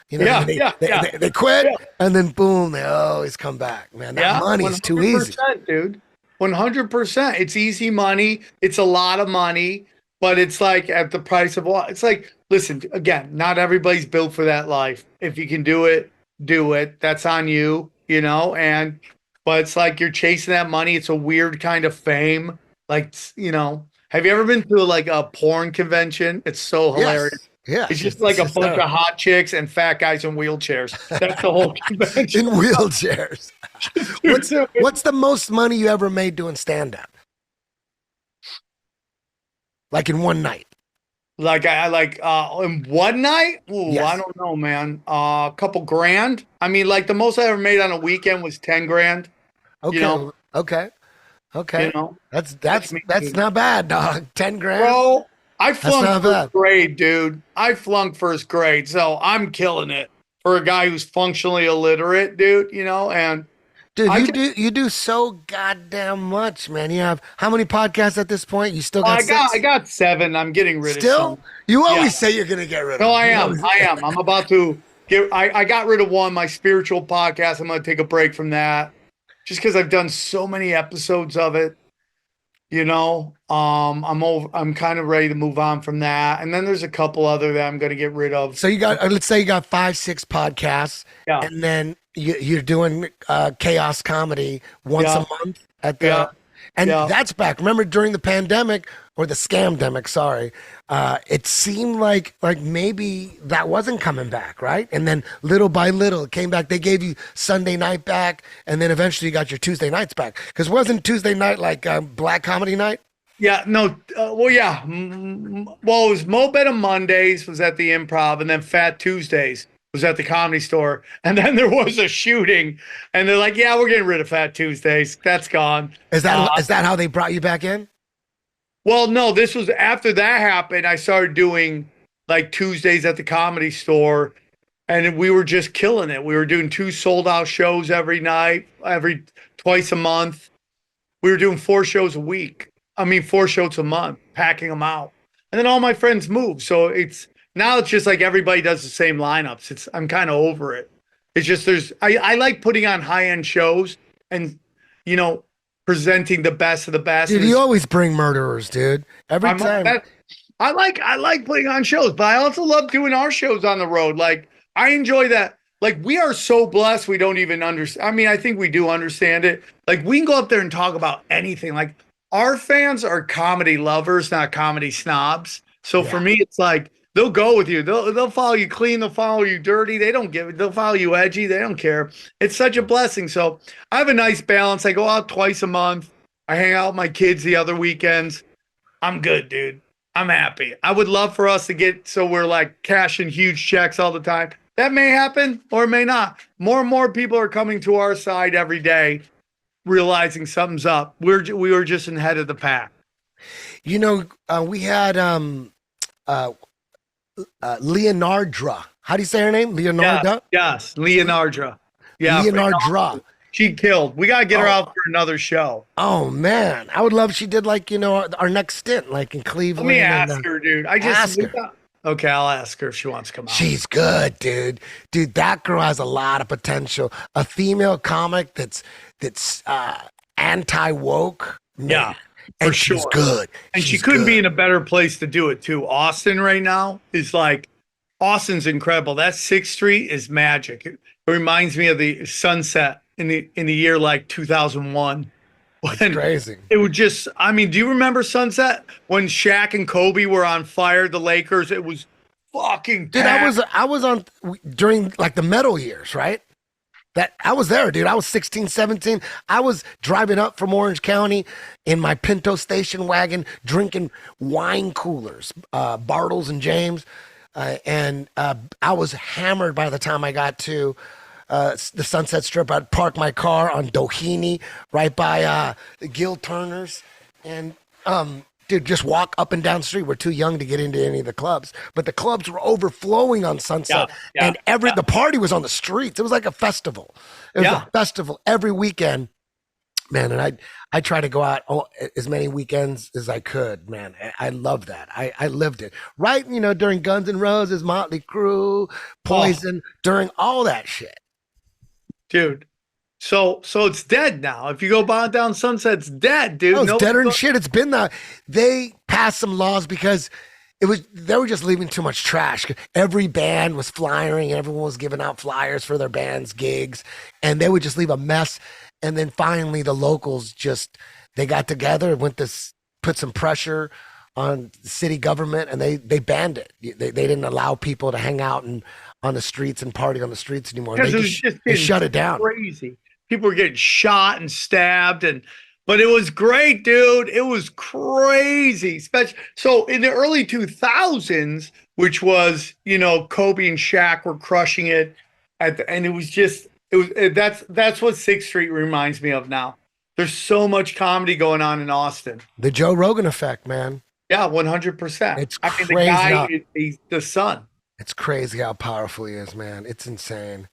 They quit, and then boom, they always come back. Man, that money's too easy, dude. 100%. It's easy money. It's a lot of money, but it's like at the price of what? It's like, listen, again, not everybody's built for that life. If you can do it, do it. That's on you, but it's like you're chasing that money. It's a weird kind of fame. Like, have you ever been to like a porn convention? It's so hilarious. Yeah. It's just like a bunch of hot chicks and fat guys in wheelchairs. That's the whole convention. In wheelchairs. What's the most money you ever made doing stand-up? Like in one night? Like in one night? Ooh, yes. I don't know, man. A couple grand. I mean, like the most I ever made on a weekend was 10 grand. Okay. Okay. That's not bad, dog. 10 grand. Bro, I flunked first grade, dude. I flunked first grade, so I'm killing it for a guy who's functionally illiterate, dude. And dude, you do so goddamn much, man. You have how many podcasts at this point? You still got 6? I got 7. I'm getting rid of some. You always say you're gonna get rid of. No, them. I am. I'm about to get. I got rid of one, my spiritual podcast. I'm gonna take a break from that, just because I've done so many episodes of it. I'm kind of ready to move on from that. And then there's a couple other that I'm going to get rid of. So you got, let's say you got 5-6 podcasts, Yeah. and then you're doing chaos comedy once a month at the, and that's back. Remember during the pandemic or the scamdemic, sorry, it seemed like maybe that wasn't coming back, right? And then little by little it came back. They gave you Sunday night back, and then eventually you got your Tuesday nights back. Because wasn't Tuesday night like Black Comedy Night? Yeah, no, well, yeah. Well, it was Mo Better Mondays was at the Improv, and then Fat Tuesdays was at the Comedy Store. And then there was a shooting, and they're like, yeah, we're getting rid of Fat Tuesdays. That's gone. Is that how they brought you back in? Well, no, this was after that happened. I started doing like Tuesdays at the Comedy Store, and we were just killing it. We were doing 2 sold-out shows every night, twice a month. We were doing 4 shows a week. 4 shows a month, packing them out. And then all my friends moved. So it's just like everybody does the same lineups. I'm kind of over it. It's just I like putting on high-end shows and, presenting the best of the best. Dude, you always bring murderers, dude. Every time. I like putting on shows, but I also love doing our shows on the road. Like, I enjoy that. Like, we are so blessed we don't even understand. I think we do understand it. Like, we can go up there and talk about anything. Like, our fans are comedy lovers, not comedy snobs. So for me, it's like, they'll go with you. They'll follow you clean. They'll follow you dirty. They don't give it. They'll follow you edgy. They don't care. It's such a blessing. So I have a nice balance. I go out twice a month. I hang out with my kids the other weekends. I'm good, dude. I'm happy. I would love for us to get so we're like cashing huge checks all the time. That may happen or it may not. More and more people are coming to our side every day, realizing something's up. We were just ahead of the pack. We had Leonardra. How do you say her name? Leonarda? Yes, Leonardra. Yeah, Leonardra. She killed. We got to get her out for another show. Oh, man. I would love if she did our next stint, like in Cleveland. Let me ask her, dude. Ask her. Okay, I'll ask her if she wants to come out. She's good, dude. Dude, that girl has a lot of potential. A female comic that's anti-woke. Yeah. And For she's sure. good. And She's she couldn't be good. in a better place to do it too. Austin right now is like, Austin's incredible. That 6th Street is magic. It reminds me of the Sunset in the year like 2001. It's crazy. It would just, do you remember Sunset when Shaq and Kobe were on fire, the Lakers? It was fucking Dude, packed. I was on during like the metal years, right? That I was there, dude. I was 16, 17. I was driving up from Orange County in my Pinto station wagon, drinking wine coolers, Bartles and James. And I was hammered by the time I got to the Sunset Strip. I'd park my car on Doheny right by Gil Turner's. And dude, just walk up and down the street. We're too young to get into any of the clubs, but the clubs were overflowing on Sunset, and the party was on the streets. It was like a festival. It was a festival every weekend, man. And I try to go out as many weekends as I could, man. I love that. I lived it. Right, during Guns N' Roses, Motley Crue, Poison, during all that shit, dude. So it's dead now. If you go down Sunset, it's dead, dude. No, it's deader than shit. It's been that. They passed some laws because they were just leaving too much trash. Every band was flyering, everyone was giving out flyers for their band's gigs, and they would just leave a mess. And then finally the locals they got together and went to put some pressure on the city government, and they banned it. They didn't allow people to hang out on the streets and party on the streets anymore. They shut it down. Crazy. People were getting shot and stabbed, but it was great, dude. It was crazy. So in the early 2000s, which was, Kobe and Shaq were crushing it and it was that's what 6th Street reminds me of now. There's so much comedy going on in Austin. The Joe Rogan effect, man. Yeah, 100%. It's the crazy. guy is the son. It's crazy how powerful he is, man. It's insane.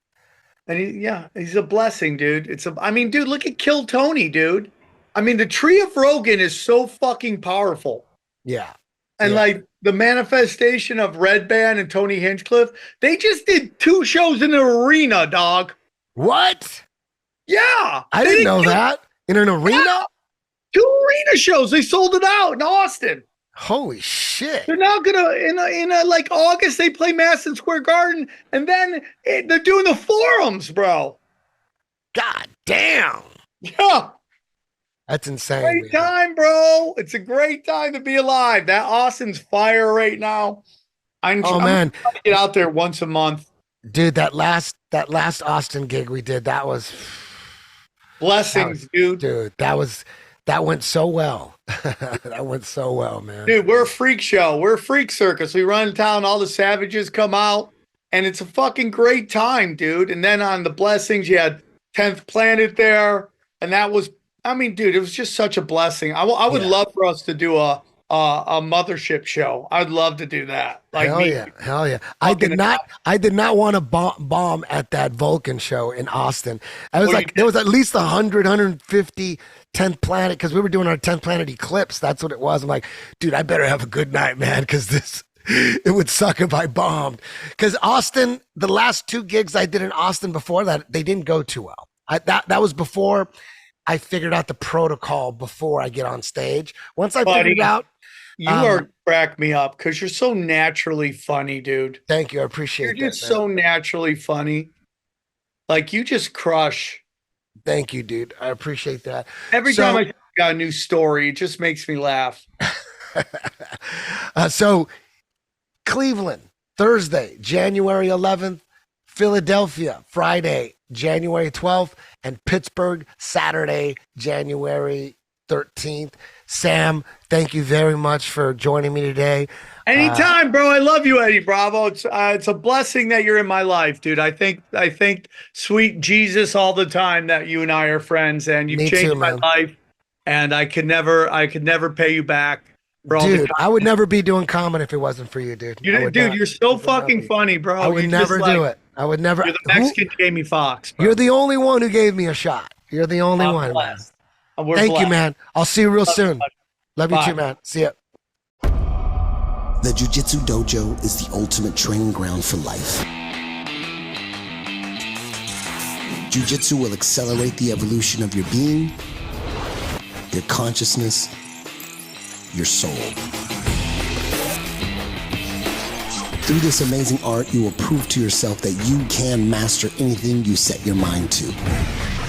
And he's a blessing, dude. Dude, look at Kill Tony, dude. The tree of Rogan is so fucking powerful. Yeah. And like the manifestation of Red Band and Tony Hinchcliffe, they just did 2 shows in an arena, dog. What? Yeah. I didn't know that. In an arena? 2 arena shows. They sold it out in Austin. Holy shit. They're now gonna in like August they play Madison Square Garden, and then they're doing the forums, bro. God damn. Yeah. That's insane. Great time, bro. It's a great time to be alive. That Austin's fire right now. I'm trying to get out there once a month. Dude, that last Austin gig we did, that was blessings, dude. Dude, that went so well. That went so well, man. Dude, we're a freak show. We're a freak circus. We run in town, all the savages come out, and it's a fucking great time, dude. And then on the blessings, you had 10th Planet there, and that was, I mean, dude, it was just such a blessing. I would love for us to do a mothership show. I'd love to do that. Like hell yeah. I did not want to bomb at that Vulcan show in Austin. I was there was at least 100, 150 10th Planet, because we were doing our 10th Planet eclipse. That's what it was. I'm like, dude, I better have a good night, man, because it would suck if I bombed. Because Austin, the last 2 gigs I did in Austin before that, they didn't go too well. That was before I figured out the protocol before I get on stage. Once I figured out. You are crack me up because you're so naturally funny, dude. Thank you. I appreciate it. You're just so naturally funny. Like, you just crush. Thank you, dude. I appreciate that. Every time I got a new story, it just makes me laugh. So Cleveland, Thursday, January 11th, Philadelphia, Friday, January 12th, and Pittsburgh, Saturday, January 13th. Sam, thank you very much for joining me today. Anytime, bro. I love you, Eddie Bravo. It's a blessing that you're in my life, dude. I think sweet Jesus all the time that you and I are friends, and you've changed my life, and I could never pay you back. Dude, I would never be doing comedy if it wasn't for you, dude. You're so fucking funny, bro. I would never do it. I would never. You're the Mexican Jamie Foxx, bro. You're the only one who gave me a shot. You're the only one. Blessed. Thank you, man. I'll see you real soon. Love you too, man. See ya. The Jiu-Jitsu Dojo is the ultimate training ground for life. Jiu-Jitsu will accelerate the evolution of your being, your consciousness, your soul. Through this amazing art, you will prove to yourself that you can master anything you set your mind to.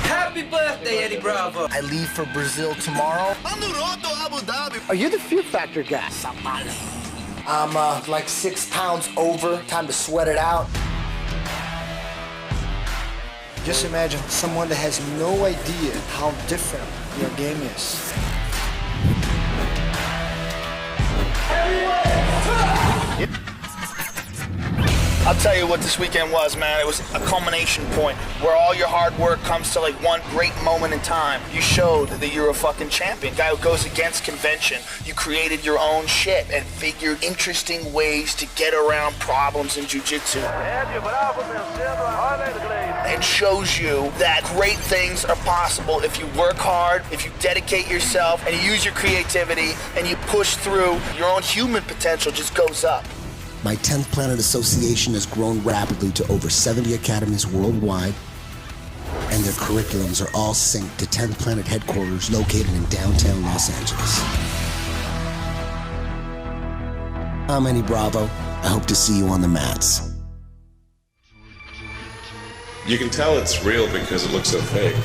Happy birthday, Eddie Bravo. I leave for Brazil tomorrow. Are you the Fear Factor guy? I'm like 6 pounds over. Time to sweat it out. Just imagine someone that has no idea how different your game is. I'll tell you what this weekend was, man. It was a culmination point where all your hard work comes to like one great moment in time. You showed that you're a fucking champion, guy who goes against convention. You created your own shit and figured interesting ways to get around problems in jiu-jitsu. And shows you that great things are possible if you work hard, if you dedicate yourself, and you use your creativity, and you push through. Your own human potential just goes up. My 10th Planet Association has grown rapidly to over 70 academies worldwide, and their curriculums are all synced to 10th Planet headquarters located in downtown Los Angeles. I'm Eddie Bravo. I hope to see you on the mats. You can tell it's real because it looks so fake.